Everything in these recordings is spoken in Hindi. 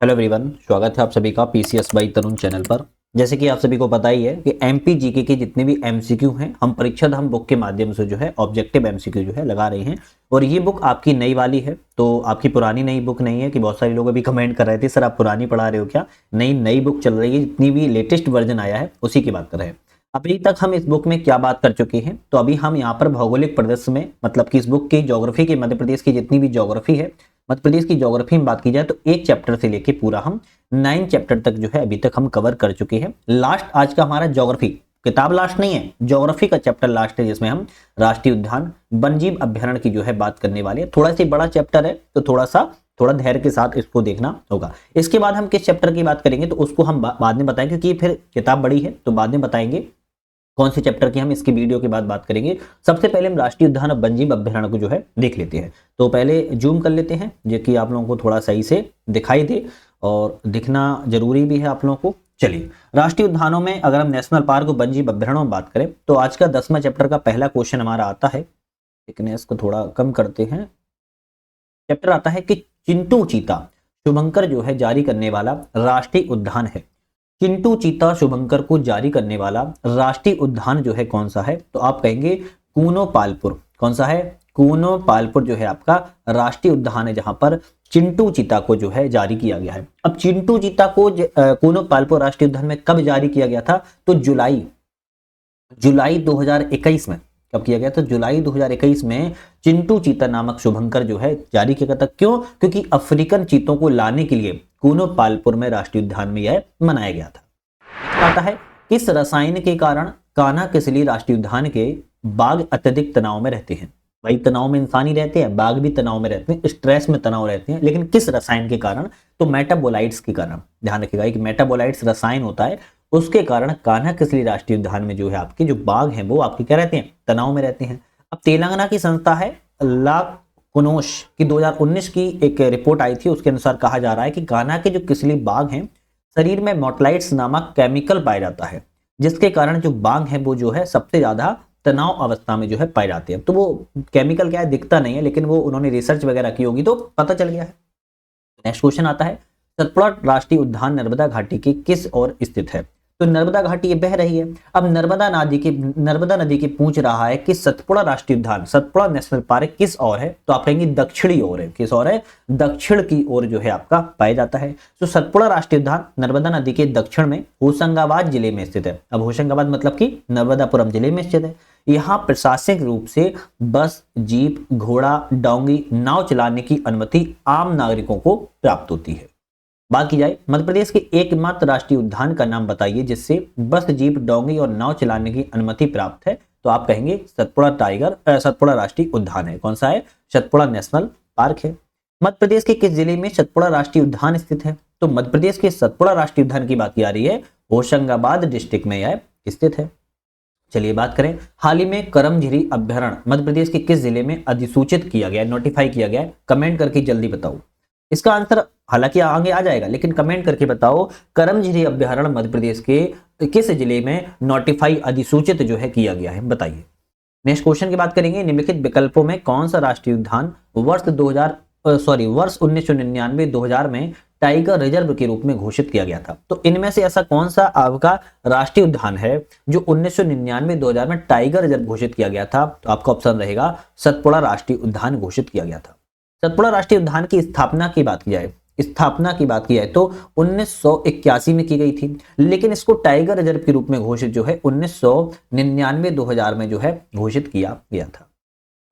हेलो एवरीवन, स्वागत है आप सभी का पीसीएस बाई तरुण चैनल पर। जैसे कि आप सभी को पता ही है कि एमपी जीके के जितने भी एमसीक्यू हैं हम परीक्षा धाम बुक के माध्यम से जो है ऑब्जेक्टिव एमसीक्यू जो है लगा रहे हैं। और ये बुक आपकी नई वाली है, तो आपकी पुरानी नई बुक नहीं है कि बहुत सारे लोग अभी कमेंट कर रहे थे सर आप पुरानी पढ़ा रहे हो क्या। नई नई बुक चल रही है, जितनी भी लेटेस्ट वर्जन आया है उसी की बात कर रहे हैं। अभी तक हम इस बुक में क्या बात कर चुके हैं, तो अभी हम यहाँ पर भौगोलिक प्रदेश में मतलब कि इस बुक की ज्योग्राफी की मध्य प्रदेश की जितनी भी ज्योग्राफी है, मध्य प्रदेश की ज्योग्राफी में बात की जाए तो एक चैप्टर से लेके पूरा हम 9 चैप्टर तक जो है अभी तक हम कवर कर चुके हैं। लास्ट आज का हमारा ज्योग्राफी किताब लास्ट नहीं है, ज्योग्राफी का चैप्टर लास्ट है, जिसमें हम राष्ट्रीय उद्यान वन्यजीव अभ्यारण्य की जो है बात करने वाले हैं। थोड़ा सा बड़ा चैप्टर है तो थोड़ा धैर्य के साथ इसको देखना होगा। इसके बाद हम किस चैप्टर की बात करेंगे तो उसको हम बाद में बताएंगे, क्योंकि फिर किताब बड़ी है तो बाद में बताएंगे कौन से चैप्टर की हम इसकी वीडियो के बाद बात करेंगे। सबसे पहले हम राष्ट्रीय उद्यान और वन्यजीव अभ्यारण्य को जो है देख लेते हैं। तो पहले जूम कर लेते हैं जो कि आप लोगों को थोड़ा सही से दिखाई दे, और दिखना जरूरी भी है आप लोगों को। चलिए, राष्ट्रीय उद्यानों में अगर हम नेशनल पार्क और वन्यजीव अभ्यारण्यों में बात करें तो आज का 10वां चैप्टर का पहला क्वेश्चन हमारा आता है। थिकनेस को थोड़ा कम करते हैं। चैप्टर आता है कि चिंटू चीता शुभंकर जो है जारी करने वाला राष्ट्रीय उद्यान है। चिंटू चीता शुभंकर को जारी करने वाला राष्ट्रीय उद्यान जो है कौन सा है, तो आप कहेंगे कूनो पालपुर। कौन सा है? कूनो पालपुर जो है आपका राष्ट्रीय उद्यान है, जहां पर चिंटू चीता को जो है जारी किया गया है। अब चिंटू चीता को कूनो पालपुर राष्ट्रीय उद्यान में कब जारी किया गया था, तो जुलाई 2021 में। कब किया गया? तो जुलाई 2021 में चिंटू चीता नामक शुभंकर जो है जारी किया गया था। क्यों? क्योंकि अफ्रीकन चीतों को लाने के लिए कूनो पालपुर में राष्ट्रीय उद्यान में यह मनाया गया था। आता है किस रसायन के कारण कान्हा किसली राष्ट्रीय उद्यान के बाघ अत्यधिक तनाव में रहते हैं। भाई तनाव में इंसान ही रहते हैं, बाघ भी तनाव में रहते हैं, स्ट्रेस में तनाव रहते हैं, लेकिन किस रसायन के कारण? तो मेटाबोलाइट्स के कारण। ध्यान रखिएगा कि मेटाबोलाइट्स रसायन होता है, उसके कारण कान्हा किसली राष्ट्रीय उद्यान में जो है आपके जो बाघ हैं वो आपके क्या रहते हैं? तनाव में रहते हैं। अब तेलंगाना की संस्था है ला कुनोश की 2019 की एक रिपोर्ट आई थी, उसके अनुसार कहा जा रहा है कि कान्हा के जो किसली बाघ हैं शरीर में मोटलाइट्स नामक केमिकल पाया जाता है, जिसके कारण जो बाघ है वो जो है सबसे ज्यादा तनाव अवस्था में जो है पाए जाते हैं। तो वो केमिकल क्या है दिखता नहीं है, लेकिन वो उन्होंने रिसर्च वगैरह की होगी तो पता चल गया है। नेक्स्ट क्वेश्चन आता है सतपुड़ा राष्ट्रीय उद्यान नर्मदा घाटी के किस ओर स्थित है। तो नर्मदा घाटी ये बह रही है। अब नर्मदा नदी की पूछ रहा है कि सतपुड़ा राष्ट्रीय उद्यान, सतपुड़ा नेशनल पार्क किस ओर है, तो आप कहेंगे दक्षिणी ओर है। किस ओर है? दक्षिण की ओर जो है आपका पाया जाता है। तो सतपुड़ा राष्ट्रीय उद्यान नर्मदा नदी के दक्षिण में होशंगाबाद जिले में स्थित है। अब होशंगाबाद मतलब कि नर्मदापुरम जिले में स्थित है। यहाँ प्रशासनिक रूप से बस, जीप, घोड़ा, डोंगी, नाव चलाने की अनुमति आम नागरिकों को प्राप्त होती है। बात की जाए मध्य प्रदेश के एकमात्र राष्ट्रीय उद्यान का नाम बताइए जिससे बस, जीप, डोंगी और नाव चलाने की अनुमति प्राप्त है, तो आप कहेंगे सतपुड़ा राष्ट्रीय उद्यान है। कौन सा है? सतपुड़ा नेशनल पार्क है। मध्य प्रदेश के किस जिले में सतपुड़ा राष्ट्रीय उद्यान स्थित है, तो मध्य प्रदेश के सतपुड़ा राष्ट्रीय उद्यान की बात की जा रही है, होशंगाबाद डिस्ट्रिक्ट में यह स्थित है। चलिए बात करें, हाल ही में करमझिरी अभ्यारण्य मध्य प्रदेश के किस जिले में अधिसूचित किया गया, नोटिफाई किया गया? कमेंट करके जल्दी बताओ इसका आंसर। हालांकि आगे आ जाएगा, लेकिन कमेंट करके बताओ करमझिरी अभ्यारण्य मध्य प्रदेश के किस जिले में नोटिफाई अधिसूचित जो है किया गया है, बताइए। नेक्स्ट क्वेश्चन की बात करेंगे, निम्नलिखित विकल्पों में कौन सा राष्ट्रीय उद्यान वर्ष 1999-2000 में टाइगर रिजर्व के रूप में घोषित किया गया था। तो इनमें से ऐसा कौन सा आपका राष्ट्रीय उद्यान है जो 1999-2000 में टाइगर रिजर्व घोषित किया गया था, तो आपका ऑप्शन रहेगा सतपुड़ा राष्ट्रीय उद्यान घोषित किया गया था। सतपुड़ा राष्ट्रीय उद्यान की स्थापना की बात की जाए तो 1981 में की गई थी, लेकिन इसको टाइगर रिजर्व के रूप में घोषित जो है 1999-2000 में जो है घोषित किया गया था।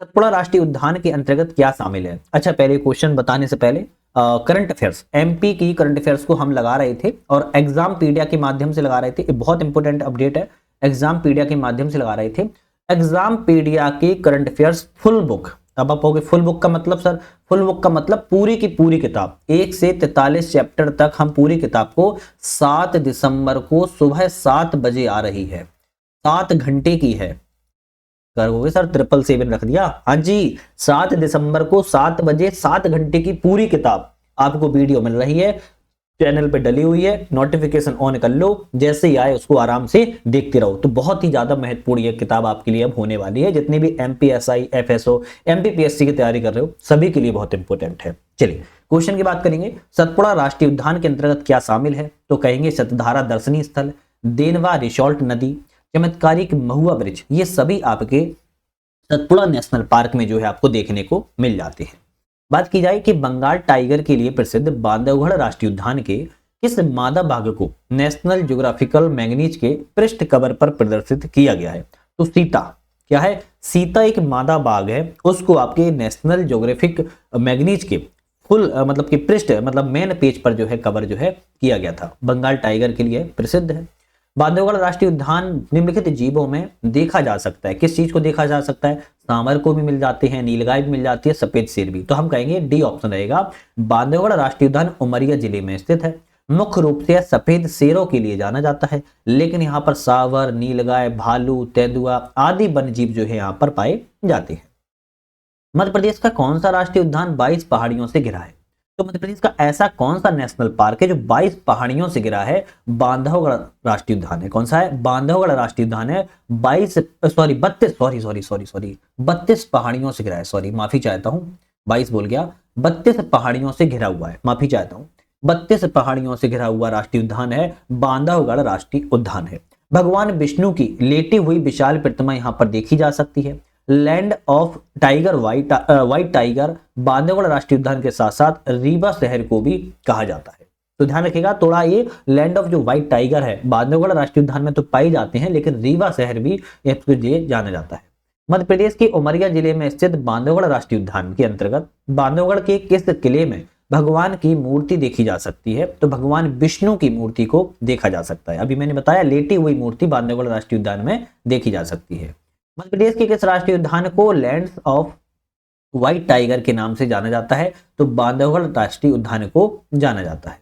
सतपुड़ा राष्ट्रीय उद्यान के अंतर्गत क्या शामिल है? अच्छा, पहले क्वेश्चन बताने से पहले करंट अफेयर्स, एमपी की करंट अफेयर्स को हम लगा रहे थे और एग्जाम पीडिया के माध्यम से लगा रहे थे। बहुत इंपॉर्टेंट अपडेट है, एग्जाम पीडिया के माध्यम से लगा रहे थे। एग्जाम पीडिया की करंट अफेयर्स फुल बुक। अब आप कहोगे फुल बुक का मतलब सर? फुल बुक का मतलब पूरी की पूरी किताब 1 से 43 चैप्टर तक हम पूरी किताब को 7 दिसंबर को सुबह 7 बजे आ रही है। 7 घंटे की है। करोगे सर 777 रख दिया? हाँ जी, 7 दिसंबर को 7 बजे 7 घंटे की पूरी किताब आपको वीडियो मिल रही है। चैनल पे डली हुई है, नोटिफिकेशन ऑन कर लो, जैसे ही आए उसको आराम से देखते रहो। तो बहुत ही ज्यादा महत्वपूर्ण ये किताब आपके लिए अब होने वाली है। जितने भी एमपीएसआई, एफएसओ, एमपीपीएससी की तैयारी कर रहे हो सभी के लिए बहुत इंपॉर्टेंट है। चलिए क्वेश्चन की बात करेंगे। सतपुड़ा राष्ट्रीय उद्यान के अंतर्गत क्या शामिल है? तो कहेंगे शतधारा दर्शनीय स्थल, देनवा रिसोर्ट नदी, चमत्कारिक महुआ ब्रिज, ये सभी आपके सतपुड़ा नेशनल पार्क में जो है आपको देखने को मिल जाते हैं। बात की जाए कि बंगाल टाइगर के लिए प्रसिद्ध बांधवगढ़ राष्ट्रीय उद्यान के किस मादा बाघ को नेशनल ज्योग्राफिकल मैगजीन के पृष्ठ कवर पर प्रदर्शित किया गया है? तो सीता। क्या है? सीता एक मादा बाघ है, उसको आपके नेशनल ज्योग्राफिक मैगजीन के फुल मतलब कि पृष्ठ मतलब मेन पेज पर जो है कवर जो है किया गया था। बंगाल टाइगर के लिए प्रसिद्ध है। बांधवगढ़ राष्ट्रीय उद्यान निम्नलिखित जीवों में देखा जा सकता है। किस चीज को देखा जा सकता है? सांवर को भी मिल जाते हैं, नीलगाय भी मिल जाती है, सफेद शेर भी। तो हम कहेंगे डी ऑप्शन रहेगा। बांधवगढ़ राष्ट्रीय उद्यान उमरिया जिले में स्थित है। मुख्य रूप से सफेद शेरों के लिए जाना जाता है, लेकिन यहाँ पर सांवर, नीलगाय, भालू, तेंदुआ आदि वन्य जीव जो है यहाँ पर पाए जाते हैं। मध्य प्रदेश का कौन सा राष्ट्रीय उद्यान 22 पहाड़ियों से घिरा है? तो मध्य प्रदेश का ऐसा कौन सा नेशनल पार्क है जो 22 पहाड़ियों से घिरा है? बांधवगढ़ राष्ट्रीय उद्यान है। कौन सा है? बांधवगढ़ राष्ट्रीय उद्यान है। 32 पहाड़ियों से घिरा है। सॉरी, माफी चाहता हूं, 22 बोल गया, 32 पहाड़ियों से घिरा हुआ है, माफी चाहता हूं। 32 पहाड़ियों से घिरा हुआ राष्ट्रीय उद्यान है, बांधवगढ़ राष्ट्रीय उद्यान है। भगवान विष्णु की लेटी हुई विशाल प्रतिमा यहाँ पर देखी जा सकती है। Land of tiger white tiger Bandhavgarh राष्ट्रीय उद्यान के साथ साथ रीवा शहर को भी कहा जाता है। तो ध्यान रखिएगा थोड़ा, ये लैंड ऑफ जो व्हाइट टाइगर है बांधवगढ़ राष्ट्रीय उद्यान में तो पाए जाते हैं, लेकिन रीवा शहर भी इसके लिए जाना जाता है। मध्य प्रदेश के उमरिया जिले में स्थित बांधवगढ़ राष्ट्रीय उद्यान के अंतर्गत बांधवगढ़ के किस किले में भगवान की मूर्ति देखी जा सकती है? तो भगवान विष्णु की मूर्ति को देखा जा सकता है। अभी मैंने बताया लेटी हुई मूर्ति बांधवगढ़ राष्ट्रीय उद्यान में देखी जा सकती है। मध्य प्रदेश के किस राष्ट्रीय उद्यान को लैंड्स ऑफ व्हाइट टाइगर के नाम से जाना जाता है? तो बांधवगढ़ राष्ट्रीय उद्यान को जाना जाता है।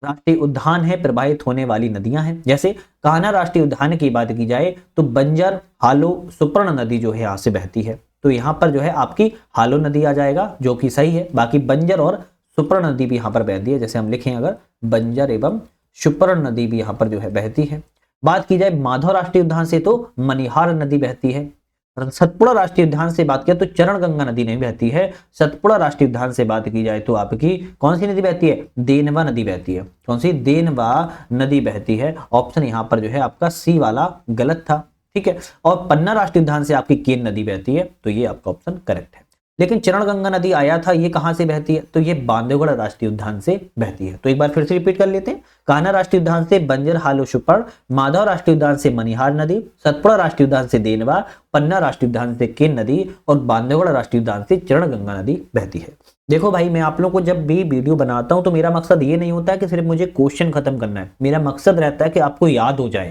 राष्ट्रीय उद्यान है प्रवाहित होने वाली नदियां हैं, जैसे कान्हा राष्ट्रीय उद्यान की बात की जाए तो बंजर, हालो, सुपर्ण नदी जो है यहाँ से बहती है। तो यहाँ पर जो है आपकी हालो नदी आ जाएगा जो कि सही है। बाकी बंजर और सुपर्ण नदी भी यहाँ पर बहती है, जैसे हम लिखें अगर बंजर एवं सुपर्ण नदी भी यहाँ पर जो है बहती है। बात की जाए माधव राष्ट्रीय उद्यान से तो मनिहार नदी बहती है। सतपुड़ा राष्ट्रीय उद्यान से बात किया तो चरण गंगा नदी नहीं बहती है। सतपुड़ा राष्ट्रीय उद्यान से बात की जाए तो आपकी कौन सी नदी बहती है? देनवा नदी बहती है। कौन सी? देनवा नदी बहती है। ऑप्शन यहाँ पर जो है आपका सी वाला गलत था, ठीक है। और पन्ना राष्ट्रीय उद्यान से आपकी केन नदी बहती है, तो ये आपका ऑप्शन करेक्ट है। लेकिन चरण गंगा नदी आया था, ये कहां से बहती है? तो ये बांधवगढ़ राष्ट्रीय उद्यान से बहती है। तो एक बार फिर से रिपीट कर लेते हैं। कान्हा राष्ट्रीय उद्यान से बंजर, हालो, सुपर्ण, माधव राष्ट्रीय उद्यान से मनिहार नदी, सतपुड़ा राष्ट्रीय उद्यान से देनवा, पन्ना राष्ट्रीय उद्यान से केन नदी और बांधवगढ़ राष्ट्रीय उद्यान से चरण गंगा नदी बहती है। देखो भाई, मैं आप लोगों को जब भी वीडियो बनाता हूं तो मेरा मकसद ये नहीं होता है कि सिर्फ मुझे क्वेश्चन खत्म करना है। मेरा मकसद रहता है कि आपको याद हो जाए,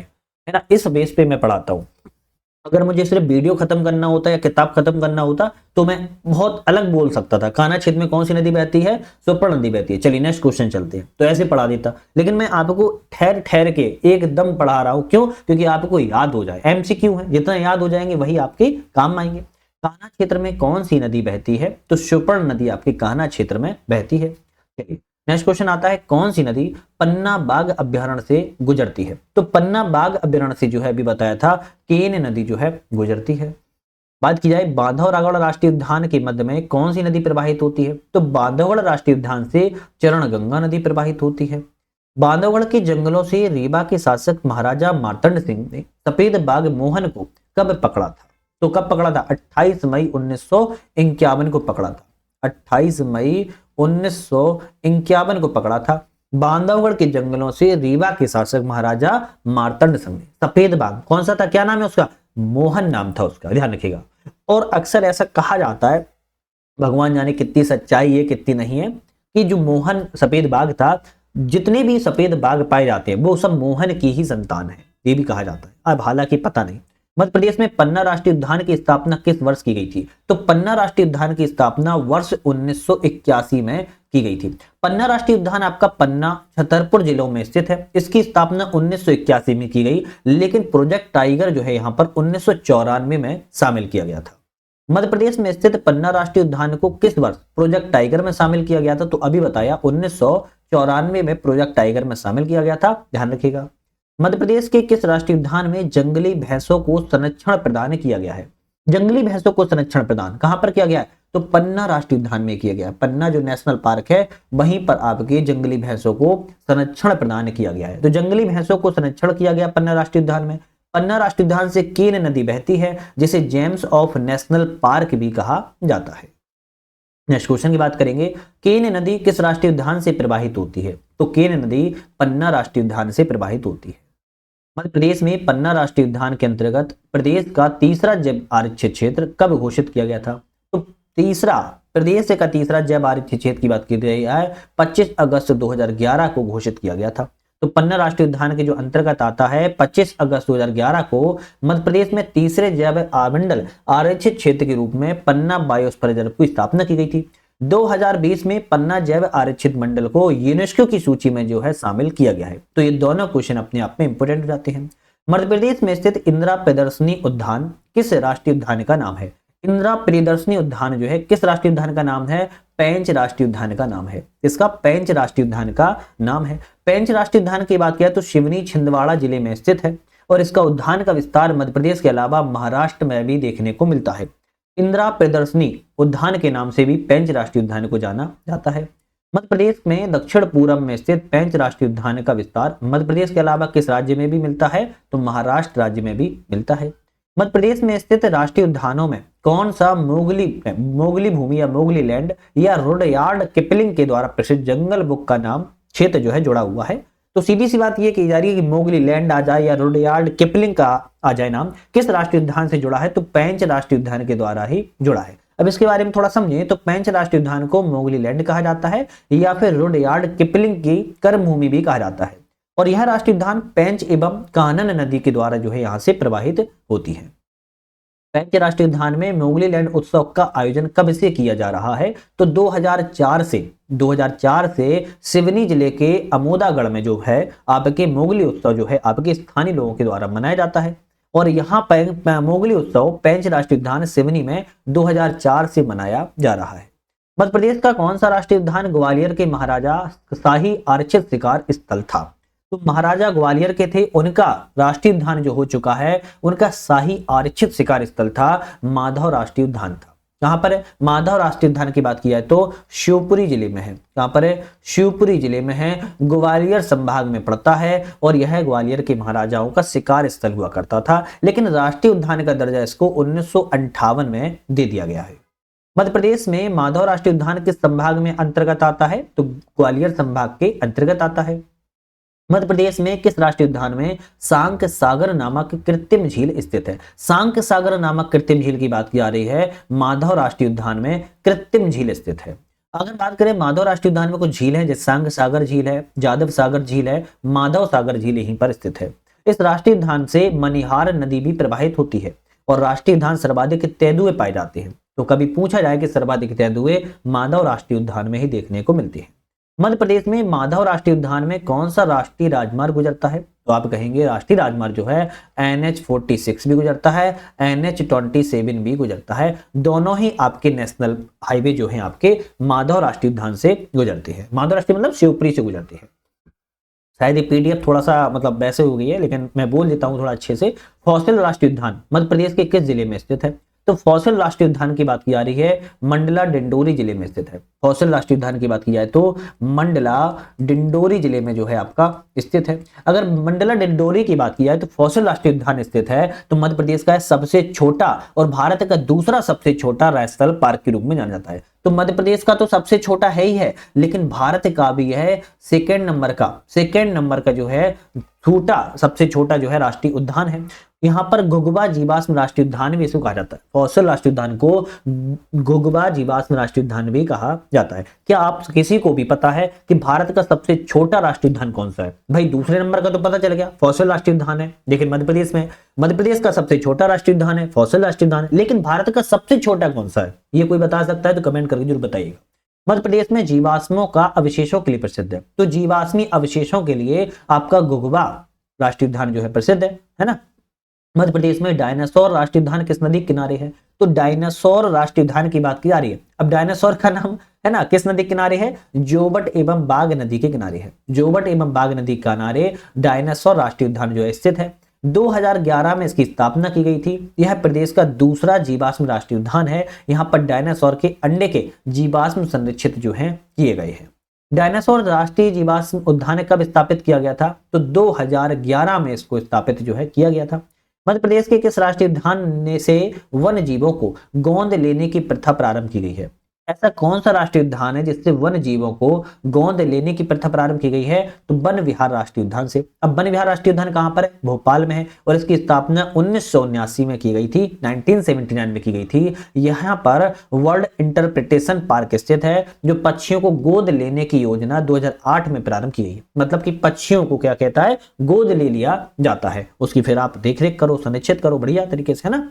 है ना। इस बेस पे मैं पढ़ाता हूँ। अगर मुझे सिर्फ वीडियो खत्म करना होता या किताब खत्म करना होता तो मैं बहुत अलग बोल सकता था। कान्हा क्षेत्र में कौन सी नदी बहती है? सुपर्ण नदी बहती है। चलिए नेक्स्ट क्वेश्चन चलते हैं, तो ऐसे पढ़ा देता। लेकिन मैं आपको ठहर ठहर के एकदम पढ़ा रहा हूं, क्यों? क्योंकि आपको याद हो जाए। एमसीक्यू है, जितना याद हो जाएंगे वही आपके काम आएंगे। कान्हा क्षेत्र में कौन सी नदी बहती है? तो सुपर्ण नदी आपके कान्हा क्षेत्र में बहती है। चलिए नेक्स्ट क्वेश्चन आता है, कौन सी नदी पन्ना बाघ अभ्यारण्य से गुजरती है? तो पन्ना बाघ अभ्यारण्य से जो है अभी बताया था केन नदी जो है गुजरती है। बात की जाए बांधवगढ़ राष्ट्रीय उद्यान के मध्य में कौन सी नदी प्रवाहित होती है? तो बांधवगढ़ राष्ट्रीय उद्यान से चरण गंगा नदी प्रवाहित होती है। बांधवगढ़ के जंगलों से रीवा के शासक महाराजा मार्तंड सिंह ने सफेद बाघ मोहन को कब पकड़ा था? तो कब पकड़ा था? 28 मई 1951 को पकड़ा था। 28 मई 1951 को पकड़ा था। बांधवगढ़ के जंगलों से रीवा के शासक महाराजा मार्तंड सिंह ने सफेद बाघ, कौन सा था, क्या नाम है उसका? मोहन नाम था उसका, ध्यान रखिएगा। और अक्सर ऐसा कहा जाता है, भगवान जाने कितनी सच्चाई है कितनी नहीं है, कि जो मोहन सफेद बाघ था, जितने भी सफेद बाघ पाए जाते हैं वो सब मोहन की ही संतान है, ये भी कहा जाता है। अब हालांकि पता नहीं। मध्य प्रदेश में पन्ना राष्ट्रीय उद्यान की स्थापना किस वर्ष की गई थी? तो पन्ना राष्ट्रीय उद्यान की स्थापना वर्ष 1981 में की गई थी। पन्ना राष्ट्रीय उद्यान आपका पन्ना, छतरपुर जिलों में स्थित है। इसकी स्थापना 1981 में की गई, लेकिन प्रोजेक्ट टाइगर जो है यहाँ पर 1994 में शामिल किया गया था। मध्य प्रदेश में स्थित पन्ना राष्ट्रीय उद्यान को किस वर्ष प्रोजेक्ट टाइगर में शामिल किया गया था? तो अभी बताया 1994 1994 में प्रोजेक्ट टाइगर में शामिल किया गया था, ध्यान रखिएगा। मध्य प्रदेश के किस राष्ट्रीय उद्यान में जंगली भैंसों को संरक्षण प्रदान किया गया है? जंगली भैंसों को संरक्षण प्रदान कहां पर किया गया है? तो पन्ना राष्ट्रीय उद्यान में किया गया है। पन्ना जो नेशनल पार्क है वहीं पर आपके जंगली भैंसों को संरक्षण प्रदान किया गया है। तो जंगली भैंसों को संरक्षण किया गया पन्ना राष्ट्रीय उद्यान में। पन्ना राष्ट्रीय उद्यान से केन नदी बहती है जिसे जेम्स ऑफ नेशनल पार्क भी कहा जाता है। नेक्स्ट क्वेश्चन की बात करेंगे, केन नदी किस राष्ट्रीय उद्यान से प्रवाहित होती है? तो केन नदी पन्ना राष्ट्रीय उद्यान से प्रवाहित होती है। मध्य प्रदेश में पन्ना राष्ट्रीय उद्यान के अंतर्गत प्रदेश का तीसरा जैव आरक्षित क्षेत्र कब घोषित किया गया था? तो प्रदेश का तीसरा जैव आरक्षित क्षेत्र की बात की गई है 25 अगस्त 2011 को घोषित किया गया था। तो पन्ना राष्ट्रीय उद्यान के जो अंतर्गत आता है 25 अगस्त 2011 को मध्य प्रदेश में तीसरे जैव मंडल आरक्षित क्षेत्र के रूप में पन्ना बायोस्फीयर रिजर्व की स्थापना की गई थी। 2020 में पन्ना जैव आरक्षित मंडल को यूनेस्को की सूची में जो है शामिल किया गया है। तो ये दोनों क्वेश्चन अपने आप में इंपोर्टेंट हो जाते हैं। मध्य प्रदेश में स्थित इंदिरा प्रियदर्शनी उद्यान किस राष्ट्रीय उद्यान का नाम है? इंदिरा प्रियदर्शनी उद्यान जो है किस राष्ट्रीय उद्यान का नाम है? पेंच राष्ट्रीय उद्यान का नाम है। इसका पेंच राष्ट्रीय उद्यान का नाम है। पेंच राष्ट्रीय उद्यान की बात किया तो सिवनी छिंदवाड़ा जिले में स्थित है और इसका उद्यान का विस्तार मध्य प्रदेश के अलावा महाराष्ट्र में भी देखने को मिलता है। इंदिरा प्रियदर्शनी उद्यान के नाम से भी पेंच राष्ट्रीय उद्यान को जाना जाता है। मध्य प्रदेश में दक्षिण पूर्व में स्थित पेंच राष्ट्रीय उद्यान का विस्तार मध्य प्रदेश के अलावा किस राज्य में भी मिलता है? तो महाराष्ट्र राज्य में भी मिलता है। मध्य प्रदेश में स्थित राष्ट्रीय उद्यानों में कौन सा मोगली भूमि या मोगली लैंड या रुडयार्ड किपलिंग के द्वारा प्रसिद्ध जंगल बुक का नाम क्षेत्र जो है जुड़ा हुआ है? तो सीधी सी बात यह की जा रही है कि मोगली लैंड आ जाए या रुडयार्ड किपलिंग का आ जाए नाम, किस राष्ट्रीय उद्यान से जुड़ा है? तो पेंच राष्ट्रीय उद्यान के द्वारा ही जुड़ा है। अब इसके बारे में थोड़ा समझें तो पेंच राष्ट्रीय उद्यान को मोगली लैंड कहा जाता है या फिर रुडयार्ड किपलिंग की कर्म भूमि भी कहा जाता है और यह राष्ट्रीय उद्यान पेंच एवं कानन नदी के द्वारा जो है यहाँ से प्रवाहित होती है। पेंच राष्ट्रीय उद्यान में मोगली लैंड उत्सव का आयोजन कब से किया जा रहा है? तो 2004 से सिवनी जिले के अमोदागढ़ में जो है आपके मोगली उत्सव जो है आपके स्थानीय लोगों के द्वारा मनाया जाता है और यहाँ पर मोगली उत्सव पेंच राष्ट्रीय उद्यान सिवनी में 2004 से मनाया जा रहा है। मध्य प्रदेश का कौन सा राष्ट्रीय उद्यान ग्वालियर के महाराजा शाही आरक्षित शिकार स्थल था? तो महाराजा ग्वालियर के थे, उनका राष्ट्रीय उद्यान जो हो चुका है उनका शाही आरक्षित शिकार स्थल था माधव राष्ट्रीय उद्यान था। कहां पर है? माधव राष्ट्रीय उद्यान की बात की जाए तो शिवपुरी जिले में है। कहां पर है? शिवपुरी जिले में है, ग्वालियर संभाग में पड़ता है और यह ग्वालियर के महाराजाओं का शिकार स्थल हुआ करता था, लेकिन राष्ट्रीय उद्यान का दर्जा इसको 1958 में दे दिया गया है। मध्य प्रदेश में माधव राष्ट्रीय उद्यान किस संभाग में अंतर्गत आता है? तो ग्वालियर संभाग के अंतर्गत आता है। मध्य प्रदेश में किस राष्ट्रीय उद्यान में सांक सागर नामक कृत्रिम झील स्थित है? सांक सागर नामक कृत्रिम झील की बात की जा रही है, माधव राष्ट्रीय उद्यान में कृत्रिम झील स्थित है। अगर बात करें माधव राष्ट्रीय उद्यान में कुछ झील है जैसे सांक सागर झील है, जादव सागर झील है, माधव सागर झील यहीं पर स्थित है। इस राष्ट्रीय उद्यान से मनिहार नदी भी प्रवाहित होती है और राष्ट्रीय उद्यान सर्वाधिक तेंदुए पाए जाते हैं। तो कभी पूछा जाए कि सर्वाधिक तेंदुए माधव राष्ट्रीय उद्यान में ही देखने को मिलते हैं। मध्य प्रदेश में माधव राष्ट्रीय उद्यान में कौन सा राष्ट्रीय राजमार्ग गुजरता है? तो आप कहेंगे राष्ट्रीय राजमार्ग जो है NH46 भी गुजरता है, NH27 भी गुजरता है। दोनों ही आपके नेशनल हाईवे जो है आपके माधव राष्ट्रीय उद्यान से गुजरते हैं। माधव राष्ट्रीय मतलब शिवपुरी से गुजरते हैं। शायद ये PDF थोड़ा सा मतलब वैसे हो गई है लेकिन मैं बोल देता हूँ थोड़ा अच्छे से। फॉसिल राष्ट्रीय उद्यान मध्य प्रदेश के किस जिले में स्थित है? तो फॉसिल राष्ट्रीय उद्यान की बात की जा रही है, मंडला डिंडोरी जिले में स्थित है। फॉसिल राष्ट्रीय उद्यान की बात की जाए तो मंडला डिंडोरी जिले में जो है आपका स्थित है। अगर मंडला डिंडोरी की बात की जाए तो फॉसिल राष्ट्रीय उद्यान स्थित है तो मध्य प्रदेश का सबसे छोटा और भारत का दूसरा सबसे छोटा राष्ट्रीय पार्क के रूप में जाना जाता है। तो मध्य प्रदेश का तो सबसे छोटा है ही है, लेकिन भारत का भी यह सेकेंड नंबर का जो है सबसे छोटा जो है राष्ट्रीय उद्यान है। यहाँ पर घुघुबा जीवाश्म राष्ट्रीय उद्यान भी इसको कहा जाता है। फॉसिल राष्ट्रीय उद्यान को घुघुबा जीवाश्म राष्ट्रीय उद्यान भी कहा जाता है। क्या आप किसी को भी पता है कि भारत का सबसे छोटा राष्ट्रीय उद्यान कौन सा है? भाई दूसरे नंबर का तो पता चल गया, फॉसिल राष्ट्रीय उद्यान है। लेकिन मध्य प्रदेश का सबसे छोटा राष्ट्रीय उद्यान है फॉसिल राष्ट्रीय उद्यान, लेकिन भारत का सबसे छोटा कौन सा है? ये कोई बता सकता है तो कमेंट करके जरूर बताइएगा। मध्य प्रदेश में जीवाश्मों का अवशेषों के लिए प्रसिद्ध है, तो जीवाश्मी अवशेषों के लिए आपका घुघुबा राष्ट्रीय उद्यान जो है प्रसिद्ध है ना। मध्य प्रदेश में डायनासोर राष्ट्रीय उद्यान किस नदी किनारे है? तो डायनासोर राष्ट्रीय उद्यान की बात की जा रही है। अब डायनासोर का नाम है ना किस नदी के किनारे है? जोबट एवं बाघ नदी के किनारे है। जोबट एवं बाघ नदी के किनारे डायनासोर राष्ट्रीय उद्यान जो है स्थित है। 2011 में इसकी स्थापना की गई थी। यह प्रदेश का दूसरा जीवाश्म राष्ट्रीय उद्यान है। यहाँ पर डायनासोर के अंडे के जीवाश्म संरक्षित जो हैं किए गए हैं। डायनासोर राष्ट्रीय जीवाश्म उद्यान कब स्थापित किया गया था? तो 2011 में इसको स्थापित जो है किया गया था। मध्य प्रदेश के किस राष्ट्रीय उद्यान से वन जीवों को गोंद लेने की प्रथा प्रारंभ की गई है? ऐसा कौन सा राष्ट्रीय उद्यान है जिससे वन जीवों को गोंद लेने की प्रथा प्रारंभ की गई है? तो वन विहार राष्ट्रीय उद्यान से। अब वन विहार राष्ट्रीय उद्यान कहां पर है? भोपाल में है और इसकी स्थापना 1979 में की गई थी, 1979 में की गई थी। यहाँ पर वर्ल्ड इंटरप्रिटेशन पार्क स्थित है जो पक्षियों को गोद लेने की योजना 2008 में प्रारंभ की गई। मतलब कि पक्षियों को क्या कहता है? गोद ले लिया जाता है, उसकी फिर आप देखरेख करो, सुनिश्चित करो बढ़िया तरीके से, है ना।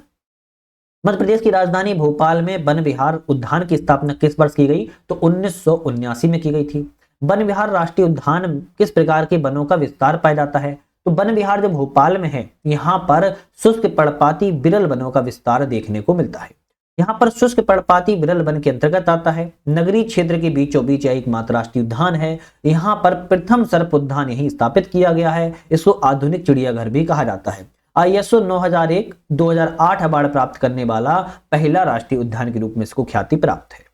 मध्य प्रदेश की राजधानी भोपाल में वन विहार उद्यान की स्थापना किस वर्ष की गई? तो 1979 में की गई थी। वन विहार राष्ट्रीय उद्यान किस प्रकार के वनों का विस्तार पाया जाता है? तो वन विहार जो भोपाल में है यहाँ पर शुष्क पर्णपाती विरल वनों का विस्तार देखने को मिलता है। यहाँ पर शुष्क पर्णपाती विरल वन के अंतर्गत आता है। नगरीय क्षेत्र के बीचों बीच एकमात्र राष्ट्रीय उद्यान है। यहाँ पर प्रथम सर्प उद्यान यही स्थापित किया गया है। इसको आधुनिक चिड़ियाघर भी कहा जाता है। ISO 9001-2008 अवार्ड प्राप्त करने वाला पहला राष्ट्रीय उद्यान के रूप में इसको ख्याति प्राप्त है।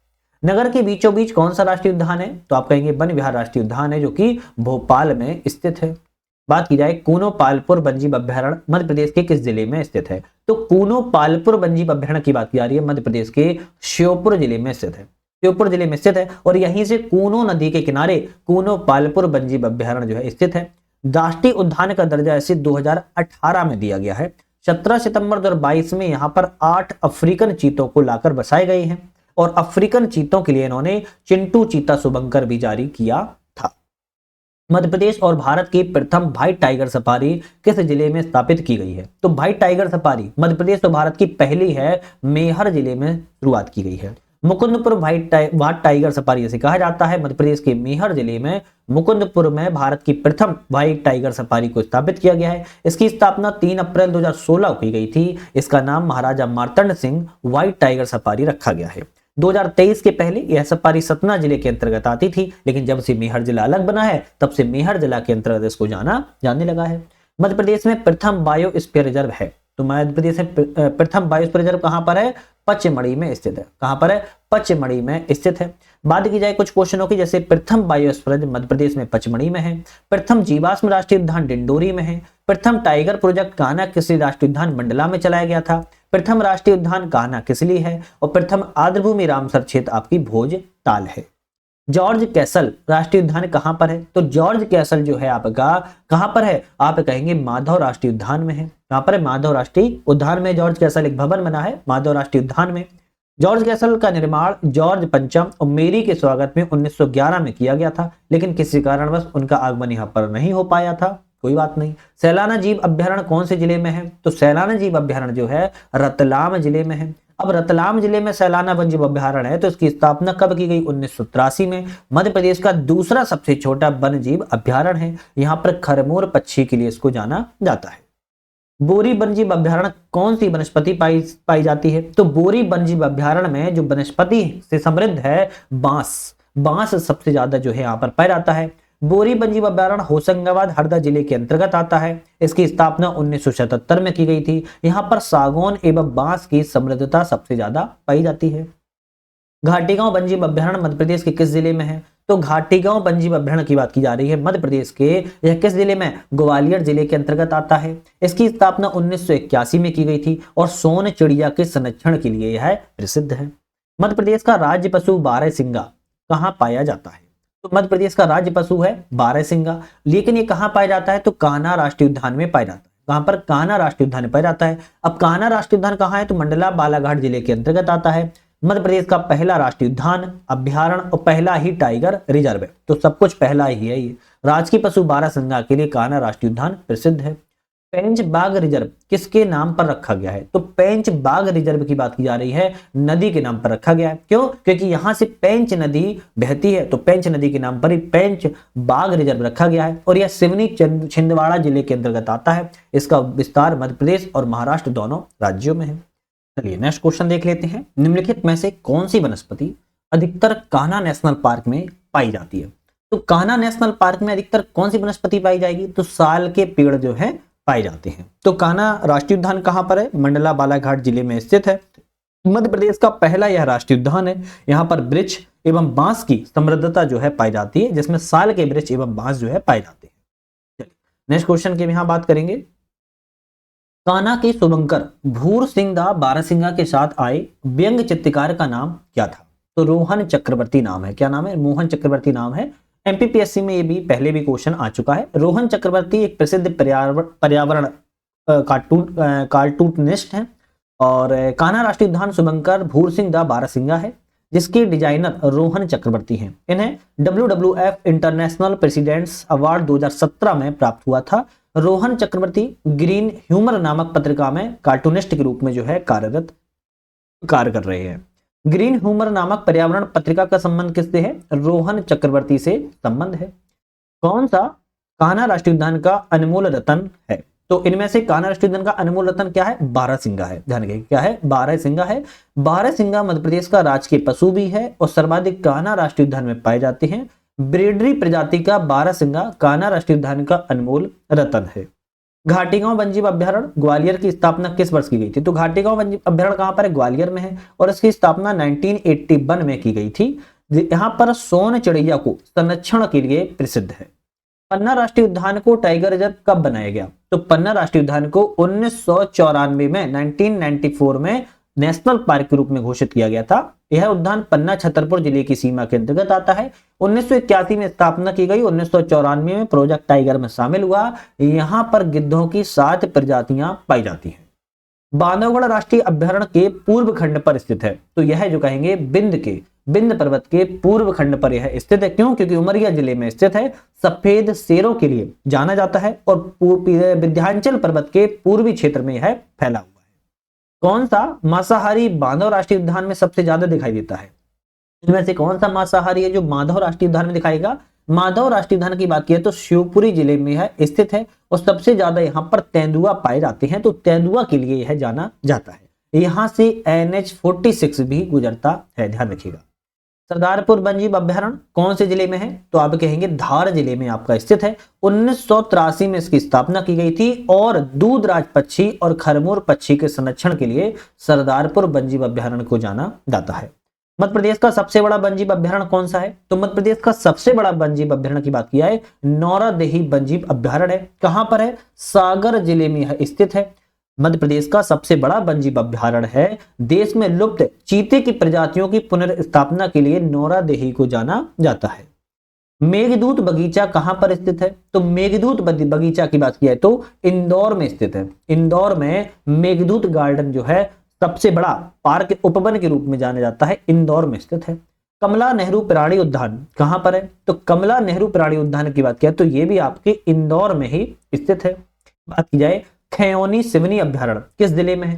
नगर के बीचों बीच कौन सा राष्ट्रीय उद्यान है? तो आप कहेंगे वन विहार राष्ट्रीय उद्यान है जो कि भोपाल में स्थित है। बात की जाए कूनो पालपुर वन्यजीव अभ्यारण्य मध्य प्रदेश के किस जिले में स्थित है? तो कूनो पालपुर वन्यजीव अभ्यारण्य की बात की जा रही है, मध्य प्रदेश के श्योपुर जिले में स्थित है। श्योपुर जिले में स्थित है और यहीं से कूनो नदी के किनारे कूनो पालपुर वन्यजीव अभ्यारण्य जो है स्थित है। राष्ट्रीय उद्यान का दर्जा इसे 2018 में दिया गया है। 17 सितंबर 2022 में यहाँ पर 8 अफ्रीकन चीतों को लाकर बसाए गए हैं और अफ्रीकन चीतों के लिए इन्होंने चिंटू चीता शुभंकर भी जारी किया था। मध्य प्रदेश और भारत की प्रथम व्हाइट टाइगर सफारी किस जिले में स्थापित की गई है? तो white tiger safari Madhya Pradesh और भारत की पहली है, मेहर जिले में शुरुआत की गई है। मुकुंदपुर व्हाइट टाइगर सफारी इसे कहा जाता है। मध्य प्रदेश के मेहर जिले में मुकुंदपुर में भारत की प्रथम व्हाइट टाइगर सफारी को स्थापित किया गया है। इसकी स्थापना 3 अप्रैल 2016 को की गई थी। इसका नाम Maharaja Martand Singh white tiger safari रखा गया है। 2023 के पहले यह सफारी सतना जिले के अंतर्गत आती थी, लेकिन जब से मेहर जिला अलग बना है तब से मेहर जिला के अंतर्गत इसको जाने लगा है। मध्य प्रदेश में प्रथम बायोस्फीयर रिजर्व है। तो मध्य प्रदेश में प्रथम बायोस्फीयर रिजर्व कहां पर है? पचमढ़ी में स्थित है। कहां पर है? पचमढ़ी में स्थित है। बात की जाए कुछ क्वेश्चनों की, जैसे प्रथम बायोस्फीयर मध्य प्रदेश में पचमढ़ी में है। प्रथम जीवाश्म राष्ट्रीय उद्यान डिंडोरी में है। प्रथम टाइगर प्रोजेक्ट कान्हा किसली राष्ट्रीय उद्यान मंडला में चलाया गया था। प्रथम राष्ट्रीय उद्यान कान्हा किसली है और प्रथम आर्द्रभूमि रामसर क्षेत्र आपकी भोजताल है। जॉर्ज कैसल राष्ट्रीय उद्यान कहां पर है? तो जॉर्ज कैसल जो है आपका कहां पर है? आप कहेंगे माधव राष्ट्रीय उद्यान में है। कहां पर है? माधव राष्ट्रीय उद्यान में जॉर्ज कैसल एक भवन बना है माधव राष्ट्रीय उद्यान में। जॉर्ज कैसल का निर्माण जॉर्ज पंचम और मेरी के स्वागत में 1911 में किया गया था, लेकिन किसी कारणवश उनका आगमन यहाँ पर नहीं हो पाया था। कोई बात नहीं। सैलाना जीव अभ्यारण्य कौन से जिले में है? तो सैलाना जीव अभ्यारण्य जो है रतलाम जिले में है। अब रतलाम जिले में सैलाना वन्यजीव अभ्यारण्य है तो इसकी स्थापना कब की गई? 1983 में। मध्य प्रदेश का दूसरा सबसे छोटा वन्यजीव अभ्यारण्य है। यहाँ पर खरमोर पक्षी के लिए इसको जाना जाता है। बोरी वन्यजीव अभ्यारण्य कौन सी वनस्पति पाई जाती है? तो बोरी वन्यजीव अभ्यारण्य में जो वनस्पति से समृद्ध है बांस सबसे ज्यादा जो है यहाँ पर पाया जाता है। बोरी वन्यजीव अभ्यारण्य होशंगाबाद हरदा जिले के अंतर्गत आता है। इसकी स्थापना 1977 में की गई थी। यहाँ पर सागौन एवं बांस की समृद्धता सबसे ज्यादा पाई जाती है। घाटीगांव वन्यजीव अभ्यारण्य मध्य प्रदेश के किस जिले में है? तो घाटीगांव वन्यजीव अभ्यारण्य की बात की जा रही है मध्य प्रदेश के, यह किस जिले में? ग्वालियर जिले के अंतर्गत आता है। इसकी स्थापना 1981 में की गई थी और सोन चिड़िया के संरक्षण के लिए यह प्रसिद्ध है। मध्य प्रदेश का राज्य पशु बारहसिंगा कहाँ पाया जाता है? तो मध्य प्रदेश का राज्य पशु है बारहसिंगा, लेकिन ये कहाँ पाया जाता है? तो कान्हा राष्ट्रीय उद्यान में पाया जाता है। कहां पर? कान्हा राष्ट्रीय उद्यान में पाया जाता है। अब कान्हा राष्ट्रीय उद्यान कहाँ है? तो मंडला बालाघाट जिले के अंतर्गत आता है। मध्य प्रदेश का पहला राष्ट्रीय उद्यान अभ्यारण्य और पहला ही टाइगर रिजर्व है, तो सब कुछ पहला ही है ये। राजकीय पशु बारहसिंगा के लिए कान्हा राष्ट्रीय उद्यान प्रसिद्ध है। पेंच बाघ रिजर्व किसके नाम पर रखा गया है? तो पेंच बाघ रिजर्व की बात की जा रही है, नदी के नाम पर रखा गया है। क्यों? क्योंकि यहां से पेंच नदी बहती है, तो पेंच नदी के नाम पर ही पेंच बाघ रिजर्व रखा गया है और यह सिवनी छिंदवाड़ा जिले के अंतर्गत आता है। इसका विस्तार मध्य प्रदेश और महाराष्ट्र दोनों राज्यों में है। चलिए नेक्स्ट क्वेश्चन देख लेते हैं। निम्नलिखित में से कौन सी वनस्पति अधिकतर कान्हा नेशनल पार्क में पाई जाती है? तो कान्हा नेशनल पार्क में अधिकतर कौन सी वनस्पति पाई जाएगी? तो साल के पेड़ जो है पाए जाते हैं। तो कान्हा राष्ट्रीय उद्यान कहां पर है? मंडला बालाघाट जिले में स्थित है। मध्य प्रदेश का पहला यह राष्ट्रीय उद्यान है। यहाँ पर वृक्ष एवं बांस की समृद्धता जो है पाई जाती है, जिसमें साल के वृक्ष एवं बांस जो है पाए जाते हैं। चलिए नेक्स्ट क्वेश्चन की यहाँ बात करेंगे। कान्हा के शुभंकर भूर सिंह दा बारहसिंगा के साथ आए व्यंग चित्रकार का नाम क्या था? तो रोहन चक्रवर्ती नाम है। क्या नाम है? मोहन चक्रवर्ती नाम है। एमपीपीएससी में ये भी पहले भी क्वेश्चन आ चुका है। रोहन चक्रवर्ती एक प्रसिद्ध पर्यावरण कार्टूनिस्ट है। और कान्हा राष्ट्रीय उद्यान शुभंकर भूर सिंह दा बारहसिंगा है, जिसके डिजाइनर रोहन चक्रवर्ती हैं। इन्हें WWF इंटरनेशनल प्रेसिडेंट्स अवार्ड 2017 में प्राप्त हुआ था। रोहन चक्रवर्ती ग्रीन ह्यूमर नामक पत्रिका में कार्टूनिस्ट के रूप में जो है कार्य कर रहे हैं। ग्रीन ह्यूमर नामक पर्यावरण पत्रिका का संबंध किससे है? रोहन चक्रवर्ती से संबंध है। कौन सा कान्हा राष्ट्रीय उद्यान का अनमोल रतन है? तो इनमें से कान्हा राष्ट्रीय उद्यान का अनमोल रतन क्या है? बारहसिंगा है। ध्यान रखिए क्या है? बारहसिंगा है। बारहसिंगा मध्य प्रदेश का राजकीय पशु भी है और सर्वाधिक कान्हा राष्ट्रीय उद्यान में पाए जाते हैं। ब्रेडरी प्रजाति का बारहसिंगा कान्हा राष्ट्रीय उद्यान का अनमोल रतन है। घाटीगांव वन्यजीव अभ्यारण्य ग्वालियर की स्थापना किस वर्ष की गई थी? तो घाटीगांव वन्यजीव अभ्यारण्य कहां पर है? ग्वालियर में है और इसकी स्थापना 1981 में की गई थी। यहाँ पर सोन चिड़ैया को संरक्षण के लिए प्रसिद्ध है। पन्ना राष्ट्रीय उद्यान को टाइगर रिजर्व कब बनाया गया? तो पन्ना राष्ट्रीय उद्यान को 1994 में 1994 में नेशनल पार्क के रूप में घोषित किया गया था। यह उद्यान पन्ना छतरपुर जिले की सीमा के अंतर्गत आता है। 1981 में स्थापना की गई। 1994 में प्रोजेक्ट टाइगर में शामिल हुआ। यहाँ पर गिद्धों की 7 प्रजातियां पाई जाती हैं। बांधवगढ़ राष्ट्रीय अभ्यारण्य के पूर्व खंड पर स्थित है। तो यह जो कहेंगे बिंद पर्वत के पूर्व खंड पर यह स्थित है। क्यों? क्योंकि उमरिया जिले में स्थित है। सफेद शेरों के लिए जाना जाता है और विंध्याचल पर्वत के पूर्वी क्षेत्र में यह फैला हुआ है। कौन सा मांसाहारी माधव राष्ट्रीय उद्यान में सबसे ज्यादा दिखाई देता है? इनमें से कौन सा मांसाहारी है जो माधव राष्ट्रीय उद्यान में दिखाएगा? माधव राष्ट्रीय उद्यान की बात की तो शिवपुरी जिले में यह स्थित है और सबसे ज्यादा यहाँ पर तेंदुआ पाए जाते हैं। तो तेंदुआ के लिए यह जाना जाता है। यहाँ से NH46 भी गुजरता है, ध्यान रखिएगा। सरदारपुर वन्यजीव अभ्यारण्य कौन से जिले में है? तो आप कहेंगे धार जिले में आपका स्थित है। 1983 में इसकी स्थापना की गई थी और दूधराज पक्षी और खरमोर पक्षी के संरक्षण के लिए सरदारपुर वन्यजीव अभ्यारण्य को जाना जाता है। मध्य प्रदेश का सबसे बड़ा वन्यजीव अभ्यारण्य कौन सा है? तो मध्य प्रदेश का सबसे बड़ा वन्यजीव अभ्यारण्य की बात किया है नौरादेही वन्यजीव अभ्यारण्य है। कहां पर है? सागर जिले में यह स्थित है। मध्य प्रदेश का सबसे बड़ा वन्यजीव अभ्यारण्य है। देश में लुप्त चीते की प्रजातियों की पुनर्स्थापना के लिए नौरादेही को जाना जाता है। मेघदूत बगीचा कहां पर स्थित है? तो मेघदूत बगीचा की बात किया है तो इंदौर में स्थित है। इंदौर में मेघदूत गार्डन जो है सबसे बड़ा पार्क उपवन के रूप में जाना जाता है, इंदौर में स्थित है। कमला नेहरू प्राणी उद्यान कहां पर है? तो कमला नेहरू प्राणी उद्यान की बात किया तो ये भी आपके इंदौर में ही स्थित है। बात की जाए खैओनी सिवनी अभ्यारण्य किस जिले में है?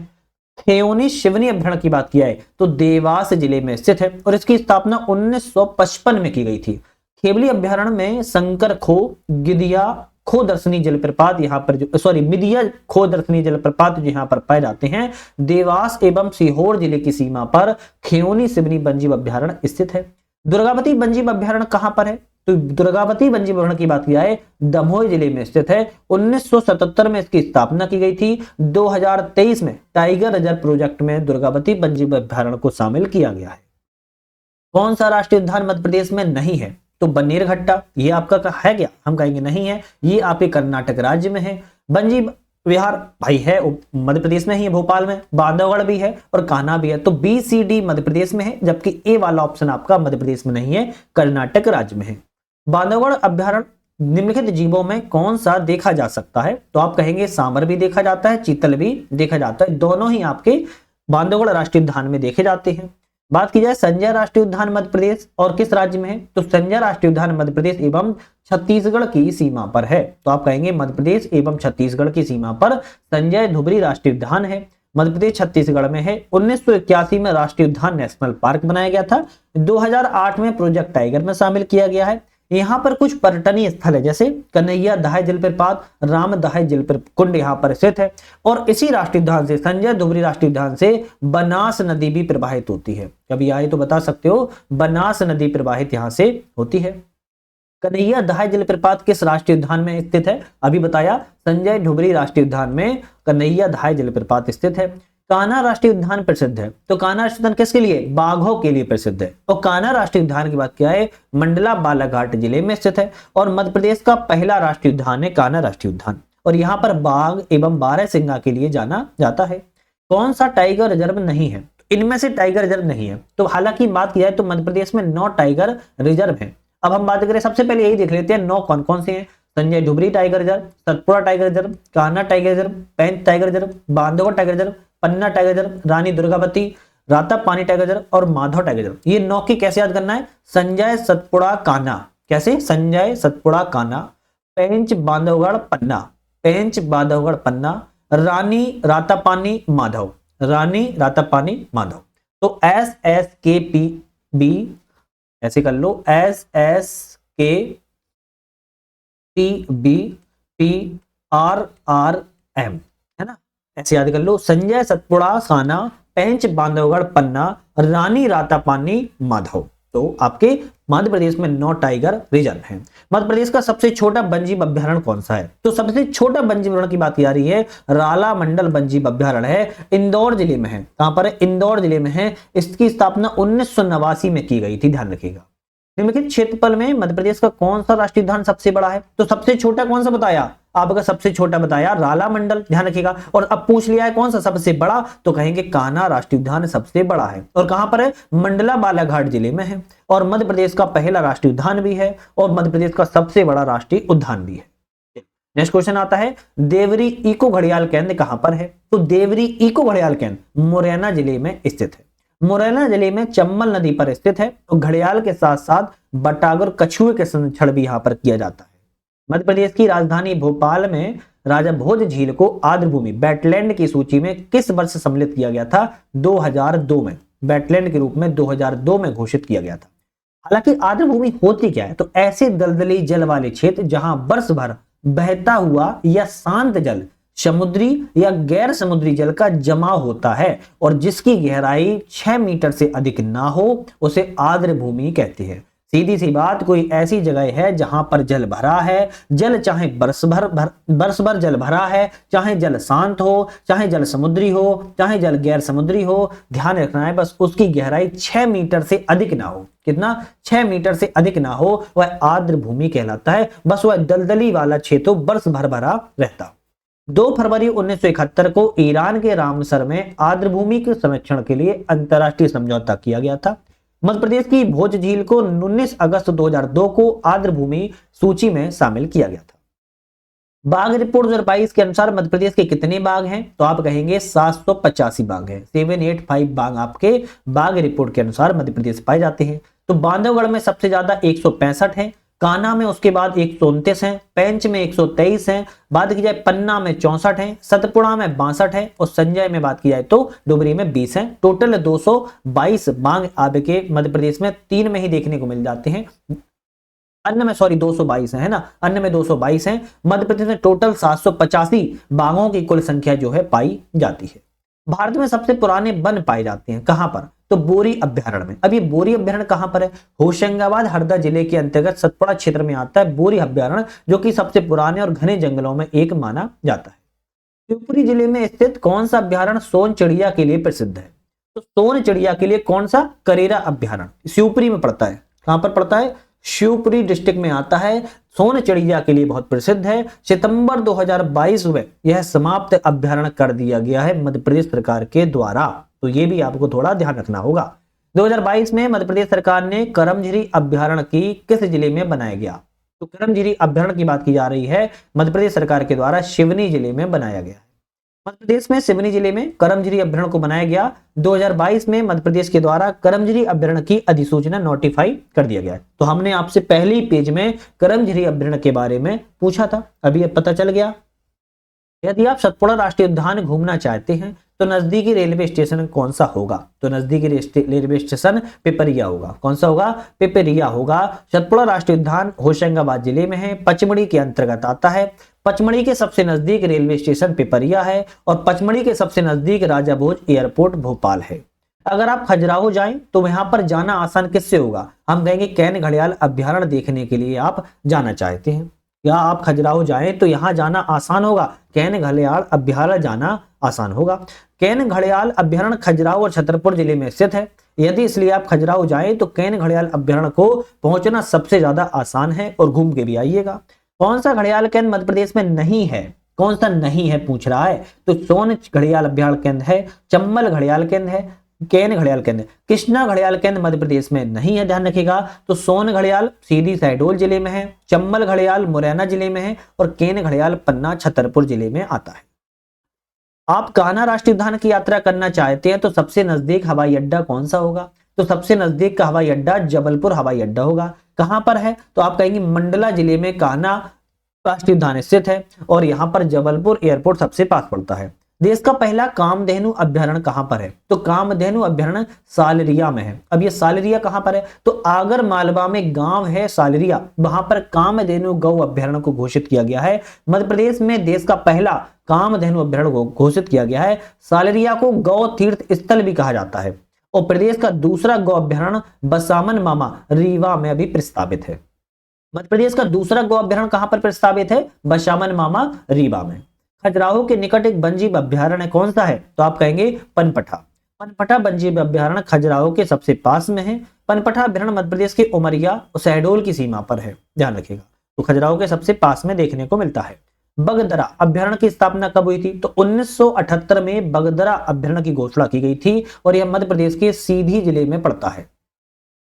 खैओनी सिवनी अभ्यारण्य की बात किया है तो देवास जिले में स्थित है और इसकी स्थापना 1955 में की गई थी। खेवली अभ्यारण्य में शंकर खो गिदिया खो दर्शनी जलप्रपात यहाँ पर मिदिया खो दर्शनी जलप्रपात जो यहाँ पर पाए जाते हैं। देवास एवं सीहोर जिले की सीमा पर खैओनी सिवनी वन्यजीव अभ्यारण्य स्थित है। दुर्गावती वन्यजीव अभ्यारण्य कहां पर है? तो दुर्गावती वन्यजीव अभ्यारण्य की बात किया है दमोह जिले में स्थित है। 1977 में इसकी स्थापना की गई थी। 2023 में टाइगर रिजर्व प्रोजेक्ट में दुर्गावती वन्यजीव अभ्यारण्य को शामिल किया गया है। कौन सा राष्ट्रीय उद्यान मध्य प्रदेश में नहीं है? तो बन्नेरघट्टा ये आपका है क्या? हम कहेंगे नहीं है, ये आपके कर्नाटक राज्य में है। वन्यजीव विहार भाई है मध्य प्रदेश में ही है, भोपाल में। बांधवगढ़ भी है और कान्हा भी है। तो BCD मध्य प्रदेश में है, जबकि ए वाला ऑप्शन आपका मध्य प्रदेश में नहीं है, कर्नाटक राज्य में है। बांधवगढ़ अभ्यारण्य निम्नलिखित जीवों में कौन सा देखा जा सकता है? तो आप कहेंगे सांबर भी देखा जाता है, चीतल भी देखा जाता है। दोनों ही आपके बांधवगढ़ राष्ट्रीय उद्यान में देखे जाते हैं। बात की जाए संजय राष्ट्रीय उद्यान मध्य प्रदेश और किस राज्य में है? तो संजय राष्ट्रीय उद्यान मध्य प्रदेश एवं छत्तीसगढ़ की सीमा पर है। तो आप कहेंगे मध्य प्रदेश एवं छत्तीसगढ़ की सीमा पर संजय धुबरी राष्ट्रीय उद्यान है। मध्य प्रदेश छत्तीसगढ़ में है। 1981 में राष्ट्रीय उद्यान नेशनल पार्क बनाया गया था। 2008 में प्रोजेक्ट टाइगर में शामिल किया गया है। यहाँ पर कुछ पर्यटनीय स्थल है, जैसे कन्हैया दाह जलप्रपात, राम दाह जलकुंड यहाँ पर स्थित है। और इसी राष्ट्रीय उद्यान से, संजय धुबरी राष्ट्रीय उद्यान से बनास नदी भी प्रवाहित होती है। कभी आए तो बता सकते हो, बनास नदी प्रवाहित यहाँ से होती है। कन्हैया दाह जलप्रपात किस राष्ट्रीय उद्यान में स्थित है? अभी बताया, संजय धुबरी राष्ट्रीय उद्यान में कन्हैया दाह जलप्रपात स्थित है। कान्हा राष्ट्रीय उद्यान प्रसिद्ध है, तो कान्हा राष्ट्रीय उद्यान किसके लिए? बाघों के लिए प्रसिद्ध है। और कान्हा राष्ट्रीय उद्यान की बात क्या है? मंडला बालाघाट जिले में स्थित है और मध्य प्रदेश का पहला राष्ट्रीय उद्यान है कान्हा राष्ट्रीय उद्यान। और यहाँ पर बाघ एवं बारहसिंगा के लिए जाना जाता है। कौन सा टाइगर रिजर्व नहीं है? इनमें से टाइगर रिजर्व नहीं है। तो हालांकि बात की जाए तो मध्य प्रदेश में 9 टाइगर रिजर्व है। अब हम बात करें, सबसे पहले यही देख लेते हैं 9 कौन कौन से हैं। Sanjay Dhubri tiger reserve, Satpura tiger reserve, Kanha tiger reserve, Pench tiger reserve, Bandhavgarh tiger reserve, Panna tiger reserve, Rani Durgavati, Ratapani tiger reserve और माधव टाइगर रिजर्व। ये 9 की कैसे याद करना है? संजय, सतपुड़ा, कान्हा। कैसे? संजय, सतपुड़ा, कान्हा, पेंच, बांधवगढ़, पन्ना, पेंच, बांधवगढ़, पन्ना, रानी, रातापानी, माधव, रानी, रातापानी, माधव। तो SSKPB ऐसे कर लो, SSKPBPRRM, है ना, ऐसे याद कर लो। संजय, सतपुड़ा, कान्हा, पेंच, बांधवगढ़, पन्ना, रानी, रातापानी, माधव। तो आपके मध्य प्रदेश में 9 टाइगर रिजर्व हैं। मध्य प्रदेश का सबसे छोटा वन्यजीव अभ्यारण्य कौन सा है? तो सबसे छोटा वन्यजीव अभ्यारण्य की बात की जा रही है, राला मंडल वन्यजीव अभ्यारण्य है, इंदौर जिले में है। कहां पर है? इंदौर जिले में है। इसकी स्थापना 1989 में की गई थी, ध्यान रखिएगा। निम्नलिखित क्षेत्रफल में मध्य प्रदेश का कौन सा राष्ट्रीय उद्यान सबसे बड़ा है? तो सबसे छोटा कौन सा बताया? आपका सबसे छोटा बताया राला मंडल, ध्यान रखिएगा। और अब पूछ लिया है कौन सा सबसे बड़ा, तो कहेंगे कान्हा राष्ट्रीय उद्यान सबसे बड़ा है। और कहां पर है? मंडला बालाघाट जिले में है। और मध्य प्रदेश का पहला राष्ट्रीय उद्यान भी है और मध्य प्रदेश का सबसे बड़ा राष्ट्रीय उद्यान भी है। नेक्स्ट क्वेश्चन आता है, देवरी इको घड़ियाल केंद्र कहां पर है? तो देवरी इको घड़ियाल केंद्र मुरैना जिले में स्थित है। मुरैना जिले में चंबल नदी पर स्थित है। और घड़ियाल के साथ साथ बटागर कछुए के संरक्षण भी यहाँ पर किया जाता है। मध्य प्रदेश की राजधानी भोपाल में राजा भोज झील को आर्द्रभूमि वेटलैंड की सूची में किस वर्ष सम्मिलित किया गया था? 2002 में, वेटलैंड के रूप में 2002 में घोषित किया गया था। हालांकि आर्द्रभूमि होती क्या है? तो ऐसे दलदली जल वाले क्षेत्र जहां वर्ष भर बहता हुआ या शांत जल, समुद्री या गैर समुद्री जल का जमाव होता है और जिसकी गहराई 6 मीटर से अधिक ना हो, उसे आर्द्र भूमि कहते हैं। सीधी सी बात, कोई ऐसी जगह है जहां पर जल भरा है, जल चाहे बरस भर जल भरा है, चाहे जल शांत हो, चाहे जल समुद्री हो, चाहे जल गैर समुद्री हो, ध्यान रखना है बस उसकी गहराई 6 मीटर से अधिक ना हो। कितना? 6 मीटर से अधिक ना हो, वह आर्द्र भूमि कहलाता है। बस वह दलदली वाला क्षेत्र वर्ष भर भरा रहता। 2 फरवरी 1971 को ईरान के रामसर में आर्द्रभूमि के संरक्षण के लिए अंतरराष्ट्रीय समझौता किया गया था। मध्य प्रदेश की भोज झील को 19 अगस्त 2002 को आर्द्रभूमि सूची में शामिल किया गया था। बाघ रिपोर्ट 2022 के अनुसार मध्य प्रदेश के कितने बाघ हैं? तो आप कहेंगे 785 बाघ हैं। 785 बाघ आपके बाघ रिपोर्ट के अनुसार मध्य प्रदेश पाए जाते हैं। तो बांधवगढ़ में सबसे ज्यादा 165 है, कान्हा में उसके बाद 129 है, पेंच में 123 है, बात की जाए पन्ना में 64 है, सतपुड़ा में 62 है और संजय में बात की जाए तो डुबरी में 20 है। टोटल 222 बाघ आपके मध्य प्रदेश में 3 में ही देखने को मिल जाते हैं। अन्य में 222 है ना, अन्य में 222 है। मध्य प्रदेश में टोटल 785 बाघों की कुल संख्या जो है पाई जाती है। भारत में सबसे पुराने वन पाए जाते हैं कहां पर? तो बोरी अभ्यारण्य में। अब ये बोरी अभ्यारण्य कहां पर है? होशंगाबाद हरदा जिले के अंतर्गत सतपुड़ा क्षेत्र में आता है बोरी अभ्यारण्य, जो कि सबसे पुराने और घने जंगलों में एक माना जाता है। शिवपुरी जिले में स्थित कौन सा अभ्यारण्य सोन चिड़िया के लिए प्रसिद्ध है? तो सोन चिड़िया के लिए कौन सा? करेरा अभ्यारण्य शिवपुरी में पड़ता है। कहां पर पड़ता है? शिवपुरी डिस्ट्रिक्ट में आता है। सोन चिड़िया के लिए बहुत प्रसिद्ध है। सितंबर 2022 में यह समाप्त अभ्यारण्य कर दिया गया है मध्य प्रदेश सरकार के द्वारा, तो ये भी आपको थोड़ा ध्यान रखना होगा। 2022 में मध्य प्रदेश सरकार ने करमझिरी अभ्यारण्य की किस जिले में बनाया गया? तो करमझिरी अभ्यारण्य की बात की जा रही है मध्य प्रदेश सरकार के द्वारा सिवनी जिले में बनाया गया है। मध्य प्रदेश में सिवनी जिले में करमझिरी अभ्यारण्य को बनाया गया। 2022 में मध्य प्रदेश के द्वारा करमझिरी अभ्यारण्य की अधिसूचना नोटिफाई कर दिया गया है। तो हमने आपसे पहले ही पेज में करमझिरी अभ्यारण्य के बारे में पूछा था, अभी अब पता चल गया। यदि आप सतपुड़ा राष्ट्रीय उद्यान घूमना चाहते हैं तो नजदीकी रेलवे स्टेशन कौन सा होगा? तो नजदीकी रेलवे स्टेशन पिपरिया होगा। कौन सा होगा? पिपरिया होगा। सतपुड़ा राष्ट्रीय उद्यान होशंगाबाद जिले में है, पचमढ़ी के अंतर्गत आता है। पचमढ़ी के सबसे नजदीक रेलवे स्टेशन पिपरिया है और पचमढ़ी के सबसे नजदीक राजा भोज एयरपोर्ट भोपाल है। अगर आप खजुराहो जाएं तो यहाँ पर जाना आसान किससे होगा? हम कहेंगे कैन घड़ियाल अभ्यारण्य देखने के लिए आप जाना चाहते हैं, या आप खजुराहो जाएं तो यहाँ जाना आसान होगा, कैन घड़ियाल अभ्यारण्य जाना आसान होगा। कैन घड़ियाल अभ्यारण्य खजुराहो और छतरपुर जिले में स्थित है। यदि इसलिए आप खजुराहो जाएं तो कैन घड़ियाल अभ्यारण्य को पहुंचना सबसे ज्यादा आसान है और घूम के भी आइएगा। कौन सा घड़ियाल केंद्र मध्य प्रदेश में नहीं है? कौन सा नहीं है पूछ रहा है, तो सोन घड़ियाल अभ्यारण्य केंद्र है, चंबल घड़ियाल केंद्र है, कैन घड़ियाल केंद्र। कृष्णा घड़ियाल केंद्र मध्य प्रदेश में नहीं है, ध्यान रखिएगा। तो सोन घड़ियाल सीधी शहडोल जिले में है, चंबल घड़ियाल मुरैना जिले में है और कैन घड़ियाल पन्ना छतरपुर जिले में आता है। आप कान्हा राष्ट्रीय उद्यान की यात्रा करना चाहते हैं तो सबसे नजदीक हवाई अड्डा कौन सा होगा? तो सबसे नजदीक का हवाई अड्डा जबलपुर हवाई अड्डा होगा। कहां पर है? तो आप कहेंगे मंडला जिले में कान्हा राष्ट्रीय उद्यान स्थित है और यहां पर जबलपुर एयरपोर्ट सबसे पास पड़ता है। देश का पहला कामधेनु अभ्यारण्य कहां पर है? तो कामधेनु अभ्यारण्य सालरिया में है। अब ये सालरिया कहां पर है? तो आगर मालवा में गांव है सालरिया, वहां पर कामधेनु गौ अभ्यारण्य को घोषित किया गया है। मध्य प्रदेश में देश का पहला कामधेनु अभ्यारण्य को घोषित किया गया है। सालरिया को गौ तीर्थ स्थल भी कहा जाता है और प्रदेश का दूसरा गौ अभ्यारण्य बसामन मामा रीवा में अभी प्रस्तावित है। मध्य प्रदेश का दूसरा गौ अभ्यारण्य कहां पर प्रस्तावित है? बसामन मामा रीवा में। खजुराहो के निकट एक वन्यजीव अभ्यारण्य कौन सा है? तो आप कहेंगे पनपटा। पनपटा वन्यजीव अभ्यारण्य खजुराहो के सबसे पास में है। पनपटा अभ्यारण्य मध्य प्रदेश के उमरिया और शहडोल की सीमा पर है, ध्यान रखिएगा। तो खजुराहो के सबसे पास में देखने को मिलता है। बगदरा अभ्यारण्य की स्थापना कब हुई थी? तो 1978 में बगदरा अभ्यारण्य की घोषणा की गई थी और यह मध्य प्रदेश के सीधी जिले में पड़ता है।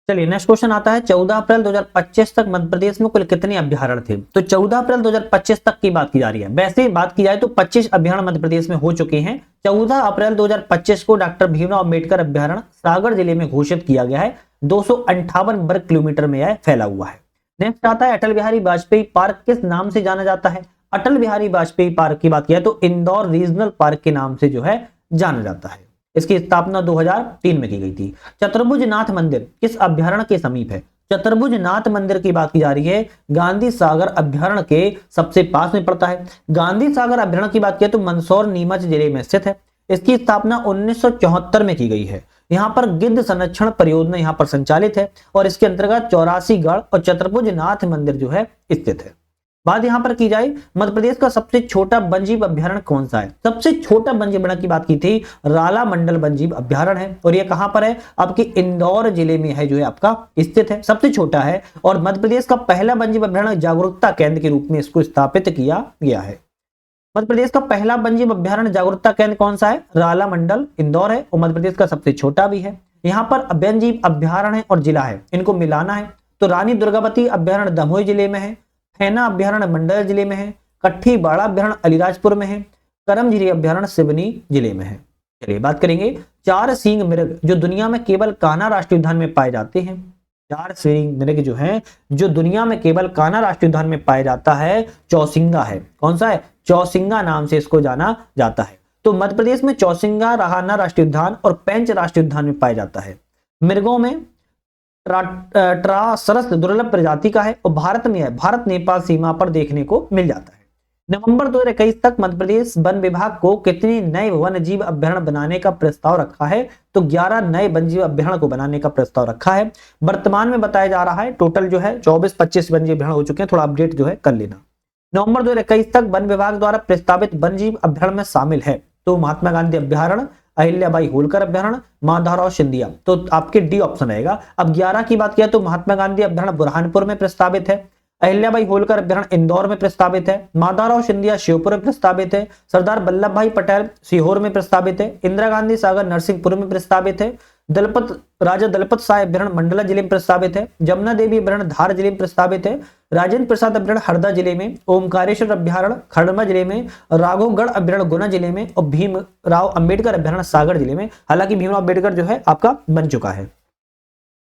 चलिए नेक्स्ट क्वेश्चन आता है, 14 अप्रैल 2025 तक मध्य प्रदेश में कुल कितने अभ्यारण्य थे? तो 14 अप्रैल 2025 तक की बात की जा रही है। वैसे बात की जाए तो 25 अभ्यारण्य मध्य प्रदेश में हो चुके हैं। 14 अप्रैल 2025 को डॉक्टर भीमराव अंबेडकर अभ्यारण्य सागर जिले में घोषित किया गया है। 258 वर्ग किलोमीटर में यह फैला हुआ है। नेक्स्ट आता है, अटल बिहारी वाजपेयी पार्क किस नाम से जाना जाता है? अटल बिहारी वाजपेयी पार्क की बात किया तो इंदौर रीजनल पार्क के नाम से जो है जाना जाता है। इसकी स्थापना 2003 में की गई थी। चतुर्भुज नाथ मंदिर किस अभ्यारण्य के समीप है? चतुर्भुज नाथ मंदिर की बात की जा रही है, गांधी सागर अभ्यारण्य के सबसे पास में पड़ता है। गांधी सागर अभ्यारण्य की बात किया तो मंदसौर नीमच जिले में स्थित है। इसकी स्थापना 1974 में की गई है। यहाँ पर गिद्ध संरक्षण परियोजना यहाँ पर संचालित है और इसके अंतर्गत 84 गढ़ और चतुर्भुज नाथ मंदिर जो है स्थित है। बात यहां पर की जाए, मध्य प्रदेश का सबसे छोटा वन्यजीव अभ्यारण्य कौन सा है? सबसे छोटा वन्यजीव अभ्यारण्य की बात की थी, राला मंडल वन्यजीव अभ्यारण्य है और यह कहां पर है? आपके इंदौर जिले में है, जो है आपका स्थित है, सबसे छोटा है। और मध्य प्रदेश का पहला वन्यजीव अभ्यारण्य जागरूकता केंद्र के रूप में इसको स्थापित किया गया है। मध्य प्रदेश का पहला वन्यजीव अभ्यारण्य जागरूकता केंद्र कौन सा है? राला मंडल इंदौर है और मध्य प्रदेश का सबसे छोटा भी है। यहाँ पर वन्यजीव अभ्यारण्य और जिला है, इनको मिलाना है तो रानी दुर्गावती अभ्यारण्य दमोह जिले में है, खैना अभ्यारण्य मंडल जिले में है, कट्ठी बाड़ा अभ्यारण्य अलीराजपुर में है, करमझिरी अभ्यारण्य सिवनी जिले में है। चलिए बात करेंगे, 4 सींग मृग जो दुनिया में केवल कान्हा राष्ट्रीय उद्यान में पाए जाते हैं। 4 सींग मृग जो है जो दुनिया में केवल कान्हा राष्ट्रीय उद्यान में पाया जाता है, चौसिंगा है। कौन सा है? चौसिंगा नाम से इसको जाना जाता है। तो मध्य प्रदेश में चौसिंगा, राहाना राष्ट्रीय उद्यान और पेंच राष्ट्रीय उद्यान में पाया जाता है। मृगों में ट्रासरस दुर्लभ प्रजाति का है और भारत में है, भारत नेपाल सीमा पर देखने को मिल जाता है। नवंबर 2021 तक मध्य प्रदेश वन विभाग को कितने नए वन्यजीव अभ्यारण्य बनाने का प्रस्ताव रखा है? तो 11 नए वन्यजीव अभ्यारण्य को बनाने का प्रस्ताव रखा है। वर्तमान में बताया जा रहा है टोटल जो है 24-25 वन्यजीव अभ्यारण्य हो चुके हैं, थोड़ा अपडेट जो है कर लेना। नवंबर 2021 तक वन विभाग द्वारा प्रस्तावित वन्यजीव अभ्यारण्य में शामिल है तो महात्मा गांधी अभ्यारण्य, अहिल्याबाई होलकर अभ्यारण्य, माधवराव सिंधिया, तो आपके डी ऑप्शन रहेगा। अब 11 की बात किया तो महात्मा गांधी अभ्यारण्य बुरहानपुर में प्रस्तावित है, अहिल्याबाई होलकर अभ्यारण्य इंदौर में प्रस्तावित है, माधवराव सिंधिया श्योपुर में प्रस्तावित है, सरदार वल्लभ भाई पटेल सीहोर में प्रस्तावित है, इंदिरा गांधी सागर नरसिंहपुर में प्रस्तावित है, राजा दलपत साय अभ्यारण्य मंडला जिले में प्रस्तावित है, जमुना देवी अभ्यारण्य धार जिले में प्रस्तावित है, राजेंद्र प्रसाद अभ्यारण्य हरदा जिले में, ओमकारेश्वर अभ्यारण्य खंडवा जिले में, राघवगढ़ अभ्यारण्य गुना जिले में और भीमराव अंबेडकर अभ्यारण्य सागर जिले में। हालांकि भीमराव अंबेडकर जो है आपका बन चुका है।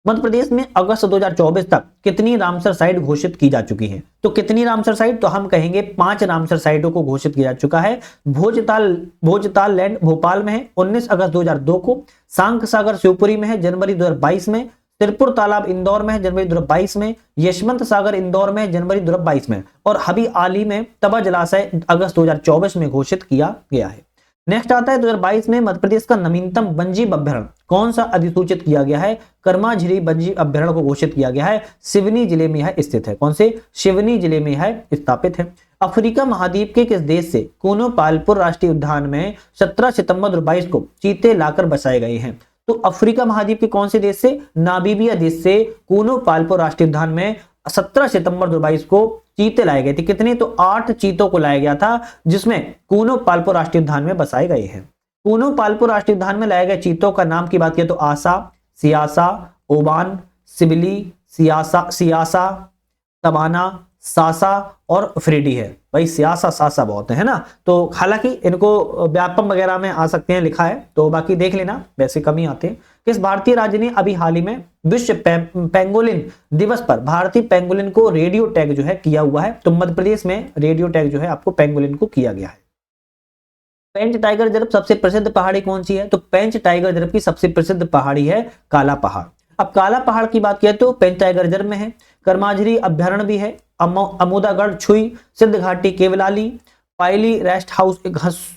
मध्य प्रदेश में अगस्त 2024 तक कितनी रामसर साइट घोषित की जा चुकी है? तो कितनी रामसर साइट? तो हम कहेंगे 5 रामसर साइटों को घोषित किया जा चुका है। भोजताल लैंड भोपाल में है 19 अगस्त 2002 को, सांख सागर शिवपुरी में है जनवरी 2022 में, तिरपुर तालाब इंदौर में है जनवरी 2022 में, यशवंत सागर इंदौर में है जनवरी 2022 में, और हबी आली में तवा जलाशय अगस्त 2024 में घोषित किया गया है। नेक्स्ट आता है 2022 में मध्य प्रदेश का नवीनतम वन्यजीव अभ्यारण्य कौन सा अधिसूचित किया गया है? कर्माझिरी वन्यजीव अभ्यारण्य को घोषित किया गया है, सिवनी जिले में यह स्थित है। कौन से? सिवनी जिले में यह स्थापित है। अफ्रीका महाद्वीप के किस देश से कूनो पालपुर राष्ट्रीय उद्यान में 17 सितंबर 2022 को चीते लाकर बसाए गए हैं? तो अफ्रीका महाद्वीप के कौन से देश से? नामीबिया देश से कूनो पालपुर राष्ट्रीय उद्यान में 17 सितंबर 2022 को चीते लाए गए थे। कितने? तो 8 चीतों को लाया गया था, जिसमें कूनो पालपुर राष्ट्रीय उद्यान में बसाए गए हैं। कूनो पालपुर राष्ट्रीय उद्यान में लाए गए चीतों का नाम की बात करें तो आसा, सियासा, ओबान, सिबली, सियासा, तबाना, सासा और फ्रेडी है। भाई सियासा सासा बहुत है ना। तो हालांकि इनको व्यापम वगैरह में आ सकते हैं, लिखा है तो बाकी देख लेना, वैसे कम ही आते हैं। किस भारतीय राज्य ने अभी हाल ही में विश्व पेंगोलिन दिवस पर भारतीय पेंगोलिन को रेडियो टैग जो है किया हुआ है? तो मध्य प्रदेश में रेडियो टैग जो है आपको पेंगोलिन को किया गया है। पेंच टाइगर रिजर्व सबसे प्रसिद्ध पहाड़ी कौन सी है? तो पेंच टाइगर रिजर्व की सबसे प्रसिद्ध पहाड़ी है काला पहाड़। अब काला पहाड़ की बात किया तो पेंच टाइगर रिजर्व में है। कर्माझिरी अभ्यारण्य भी है, अमोदागढ़ छुई, सिद्ध घाटी केवलाली, पायली रेस्ट हाउस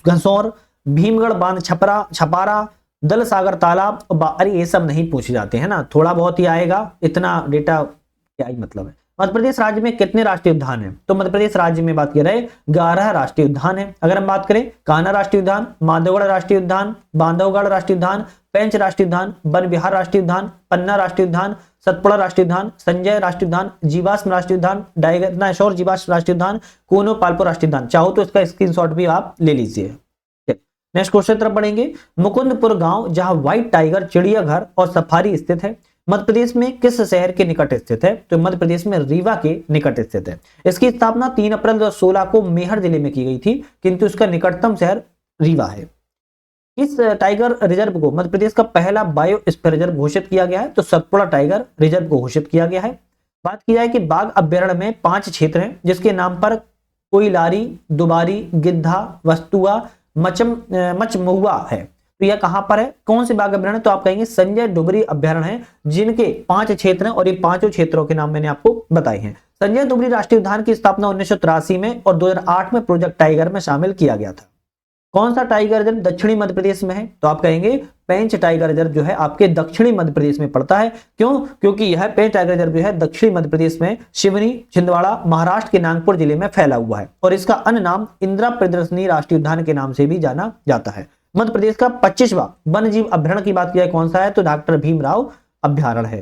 घसौर, भीमगढ़ बांध छपारा, दल सागर तालाब। अरे ये सब नहीं पूछे जाते हैं ना, थोड़ा बहुत ही आएगा, इतना डेटा क्या ही मतलब है। मध्य प्रदेश राज्य में कितने राष्ट्रीय उद्यान हैं? तो मध्य प्रदेश राज्य में बात की रहे 11 राष्ट्रीय उद्यान है। अगर हम बात करें कान्हा राष्ट्रीय उद्यान, माधवगढ़ राष्ट्रीय उद्यान, बांधवगढ़ राष्ट्रीय उद्यान, पेंच राष्ट्रीय उद्यान, वन विहार राष्ट्रीय उद्यान, पन्ना राष्ट्रीय उद्यान, सतपुड़ा राष्ट्रीय उद्यान, संजय राष्ट्रीय उद्यान, जीवाश्म राष्ट्रीय उद्यान, डायनासोर जीवाश्म राष्ट्रीय उद्यान, कूनो पालपुर राष्ट्रीय उद्यान। चाहो तो इसका स्क्रीनशॉट भी आप ले लीजिए। नेक्स्ट क्वेश्चन तरफ बढ़ेंगे। मुकुंदपुर गांव जहां व्हाइट टाइगर चिड़ियाघर और सफारी स्थित है, मध्य प्रदेश में किस शहर के निकट स्थित है? तो मध्य प्रदेश में रीवा के निकट स्थित है। इसकी स्थापना 3 अप्रैल 2016 को मेहर जिले में की गई थी, किंतु इसका निकटतम शहर रीवा है। इस टाइगर रिजर्व को मध्य प्रदेश का पहला बायोस्फीयर रिजर्व घोषित किया गया है, तो सतपुड़ा टाइगर रिजर्व को घोषित किया गया है। बात की जाए कि बाघ अभ्यारण्य में 5 क्षेत्र हैं, जिसके नाम पर कोइलारी, दुबारी, गिद्धा, वस्तुआ, मचमहुआ है। तो यह कहां पर है? कौन से बाघ अभ्यारण्य? तो आप कहेंगे संजय डुबरी अभ्यारण्य है, जिनके 5 क्षेत्र हैं और ये 5 क्षेत्रों के नाम मैंने आपको बताए हैं। संजय डुबरी राष्ट्रीय उद्यान की स्थापना 1983 में और 2008 में प्रोजेक्ट टाइगर में शामिल किया गया था। कौन सा टाइगर रिजर्व दक्षिणी मध्य प्रदेश में है? तो आप कहेंगे पेंच टाइगर रिजर्व जो है आपके दक्षिणी मध्य प्रदेश में पड़ता है। क्यों? क्योंकि यह पेंच टाइगर रिजर्व जो है दक्षिणी मध्य प्रदेश में सिवनी, छिंदवाड़ा, महाराष्ट्र के नागपुर जिले में फैला हुआ है, और इसका अन्य नाम इंदिरा प्रियदर्शनी राष्ट्रीय उद्यान के नाम से भी जाना जाता है। मध्य प्रदेश का 25वां वन्यजीव अभ्यारण्य की बात की जाए कौन सा है? तो डॉक्टर भीमराव अभ्यारण्य है।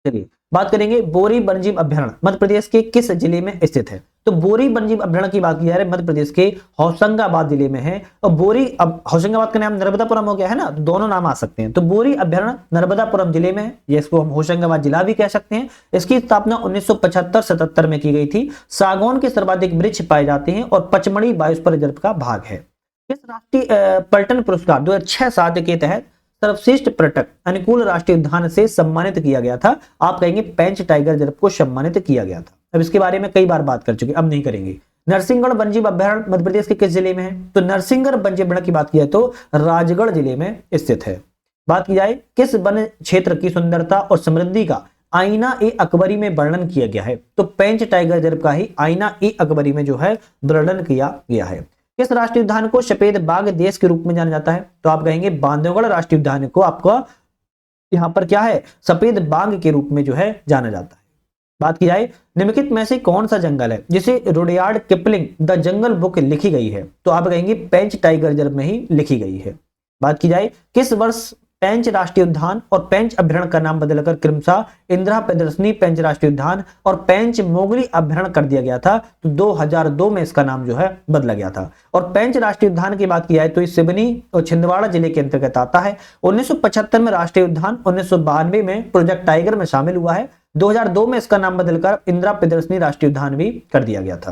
चलिए बात करेंगे बोरी वन्यजीव अभ्यारण्य मध्य प्रदेश के किस जिले में स्थित है? तो बोरी वन्यजीव अभ्यारण्य की बात की जा रही है मध्य प्रदेश के होशंगाबाद जिले में है। और बोरी, अब होशंगाबाद का नाम नर्मदापुरम हो गया है ना, तो दोनों नाम आ सकते हैं। तो बोरी अभ्यारण्य नर्मदापुरम जिले में है, इसको हम होशंगाबाद जिला भी कह सकते हैं। इसकी स्थापना 1975-77 में की गई थी। सागौन के सर्वाधिक वृक्ष पाए जाते हैं और पचमढ़ी बायोस्फीयर रिजर्व का भाग है। इस राष्ट्रीय पर्यटन पुरस्कार 2006-07 के तहत सर्वश्रेष्ठ पर्यटक अनुकूल राष्ट्रीय उद्यान से सम्मानित किया गया था। आप कहेंगे पेंच टाइगर रिजर्व को सम्मानित किया गया था। अब इसके बारे में कई बार बात कर चुके, अब नहीं करेंगे। नरसिंहगढ़ वन्यजीव अभ्यारण्य मध्य प्रदेश के किस जिले में है? तो नरसिंहगढ़ वन्यजीव अभ्यारण्य की बात की जाए तो राजगढ़ जिले में स्थित है। बात की जाए किस वन क्षेत्र की सुंदरता और समृद्धि का आईना ए अकबरी में वर्णन किया गया है? तो पेंच टाइगर रिजर्व का ही आईना ए अकबरी में जो है वर्णन किया गया है। किस राष्ट्रीय उद्यान को सफेद बाघ देश के रूप में जाना जाता है? तो आप कहेंगे बांधवगढ़ राष्ट्रीय उद्यान को आपका यहां पर क्या है, सफेद बाघ के रूप में जो है जाना जाता है। बात की जाए निम्नलिखित में से कौन सा जंगल है जिसे Rudyard Kipling the jungle book लिखी गई है? तो आप कहेंगे पेंच टाइगर रिजर्व में ही लिखी गई है। बात की जाए किस वर्ष पेंच राष्ट्रीय उद्यान और पेंच अभ्यारण्य का नाम बदलकर क्रमशः इंदिरा प्रियदर्शनी पेंच राष्ट्रीय उद्यान और पेंच मोगली अभ्यारण्य कर दिया गया था? तो 2002 में इसका नाम जो है बदला गया था। और पेंच राष्ट्रीय उद्यान की बात की जाए तो इस सिवनी और छिंदवाड़ा जिले के अंतर्गत आता है। 1975 में राष्ट्रीय उद्यान, 1992 में प्रोजेक्ट टाइगर में शामिल हुआ है। 2002 में इसका नाम बदलकर इंदिरा प्रियदर्शनी राष्ट्रीय उद्यान भी कर दिया गया था।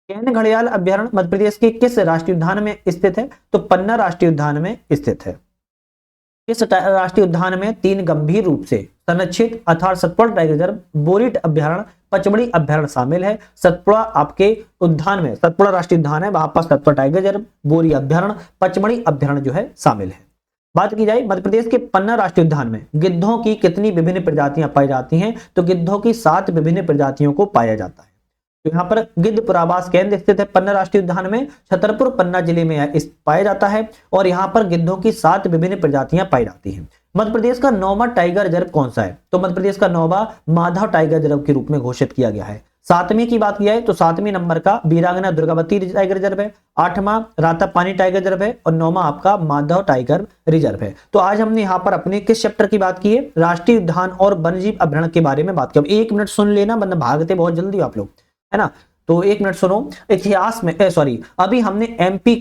कैन घड़ियाल अभ्यारण्य मध्य प्रदेश के किस राष्ट्रीय उद्यान में स्थित है? तो पन्ना राष्ट्रीय उद्यान में स्थित है। इस राष्ट्रीय उद्यान में 3 गंभीर रूप से संरक्षित अर्थात सतपुड़ा टाइगर रिजर्व, बोरीट अभ्यारण्य, पचमढ़ी अभ्यारण्य शामिल है। सतपुड़ा आपके उद्यान में, सतपुड़ा राष्ट्रीय उद्यान है, वहां पर सतपुड़ा टाइगर रिजर्व, बोरी अभ्यारण्य, पचमढ़ी अभ्यारण्य जो है शामिल है। बात की जाए मध्य प्रदेश के पन्ना राष्ट्रीय उद्यान में गिद्धों की कितनी विभिन्न प्रजातियां पाई जाती हैं, तो गिद्धों की 7 विभिन्न प्रजातियों को पाया जाता है। तो यहाँ पर गिद्ध पुरावास केंद्र स्थित है पन्ना राष्ट्रीय उद्यान में, छतरपुर पन्ना जिले में इस पाया जाता है और यहाँ पर गिद्धों की 7 विभिन्न प्रजातियां पाई जाती हैं। मध्य प्रदेश का 9वां टाइगर रिजर्व कौन सा है, तो मध्य प्रदेश का 9वां माधव टाइगर रिजर्व के रूप में घोषित किया गया है। 7वें की बात की जाए तो 7वें नंबर का वीरांगना दुर्गावती टाइगर रिजर्व है, 8वां रातापानी टाइगर रिजर्व है और 9वां आपका माधव टाइगर रिजर्व है। तो आज हमने यहाँ पर अपने किस चैप्टर की बात की है, राष्ट्रीय उद्यान और वन्यजीव अभ्यारण्य के बारे में बात की। 1 मिनट सुन लेना वरना भागते बहुत जल्दी आप लोग, है ना। तो 1 मिनट सुनो। इतिहास में अभी हमने एमपी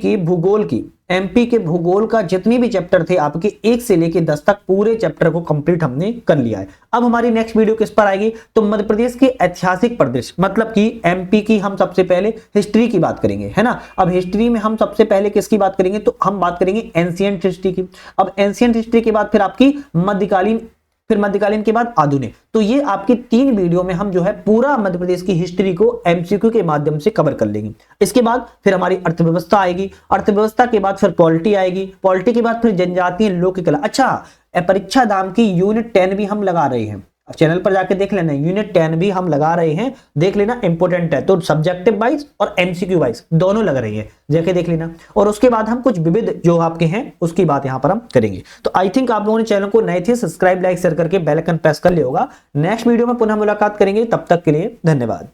के भूगोल का जितनी भी चैप्टर थे आपके 1 से लेके 10 तक पूरे चैप्टर को कंप्लीट हमने कर लिया है। अब हमारी नेक्स्ट वीडियो किस पर आएगी, तो मध्य प्रदेश के ऐतिहासिक परिदृश्य, मतलब कि एमपी की हम सबसे पहले हिस्ट्री की बात करेंगे, है ना। अब हिस्ट्री में हम सबसे पहले किसकी बात करेंगे, तो हम बात करेंगे एंशिएंट हिस्ट्री की। अब एंशिएंट हिस्ट्री के बाद फिर आपकी मध्यकालीन, फिर मध्यकालीन के बाद आधुनिक। तो ये आपकी 3 वीडियो में हम जो है पूरा मध्य प्रदेश की हिस्ट्री को एमसीक्यू के माध्यम से कवर कर लेंगे। इसके बाद फिर हमारी अर्थव्यवस्था आएगी, अर्थव्यवस्था के बाद फिर पॉलिटी आएगी, पॉलिटी के बाद फिर जनजातीय लोक कला। अच्छा, परीक्षा दाम की यूनिट 10 भी हम लगा रहे हैं, चैनल पर जाके देख लेना, यूनिट 10 भी हम लगा रहे हैं, देख लेना, इंपोर्टेंट है। तो सब्जेक्टिव वाइज और एमसीक्यू वाइज दोनों लग रही है, जाके देख लेना। और उसके बाद हम कुछ विविध जो आपके हैं उसकी बात यहां पर हम करेंगे। तो आई थिंक आप लोगों ने चैनल को नए थे सब्सक्राइब, लाइक, शेयर करके बेल आइकन प्रेस कर लिया होगा। नेक्स्ट वीडियो में पुनः मुलाकात करेंगे, तब तक के लिए धन्यवाद।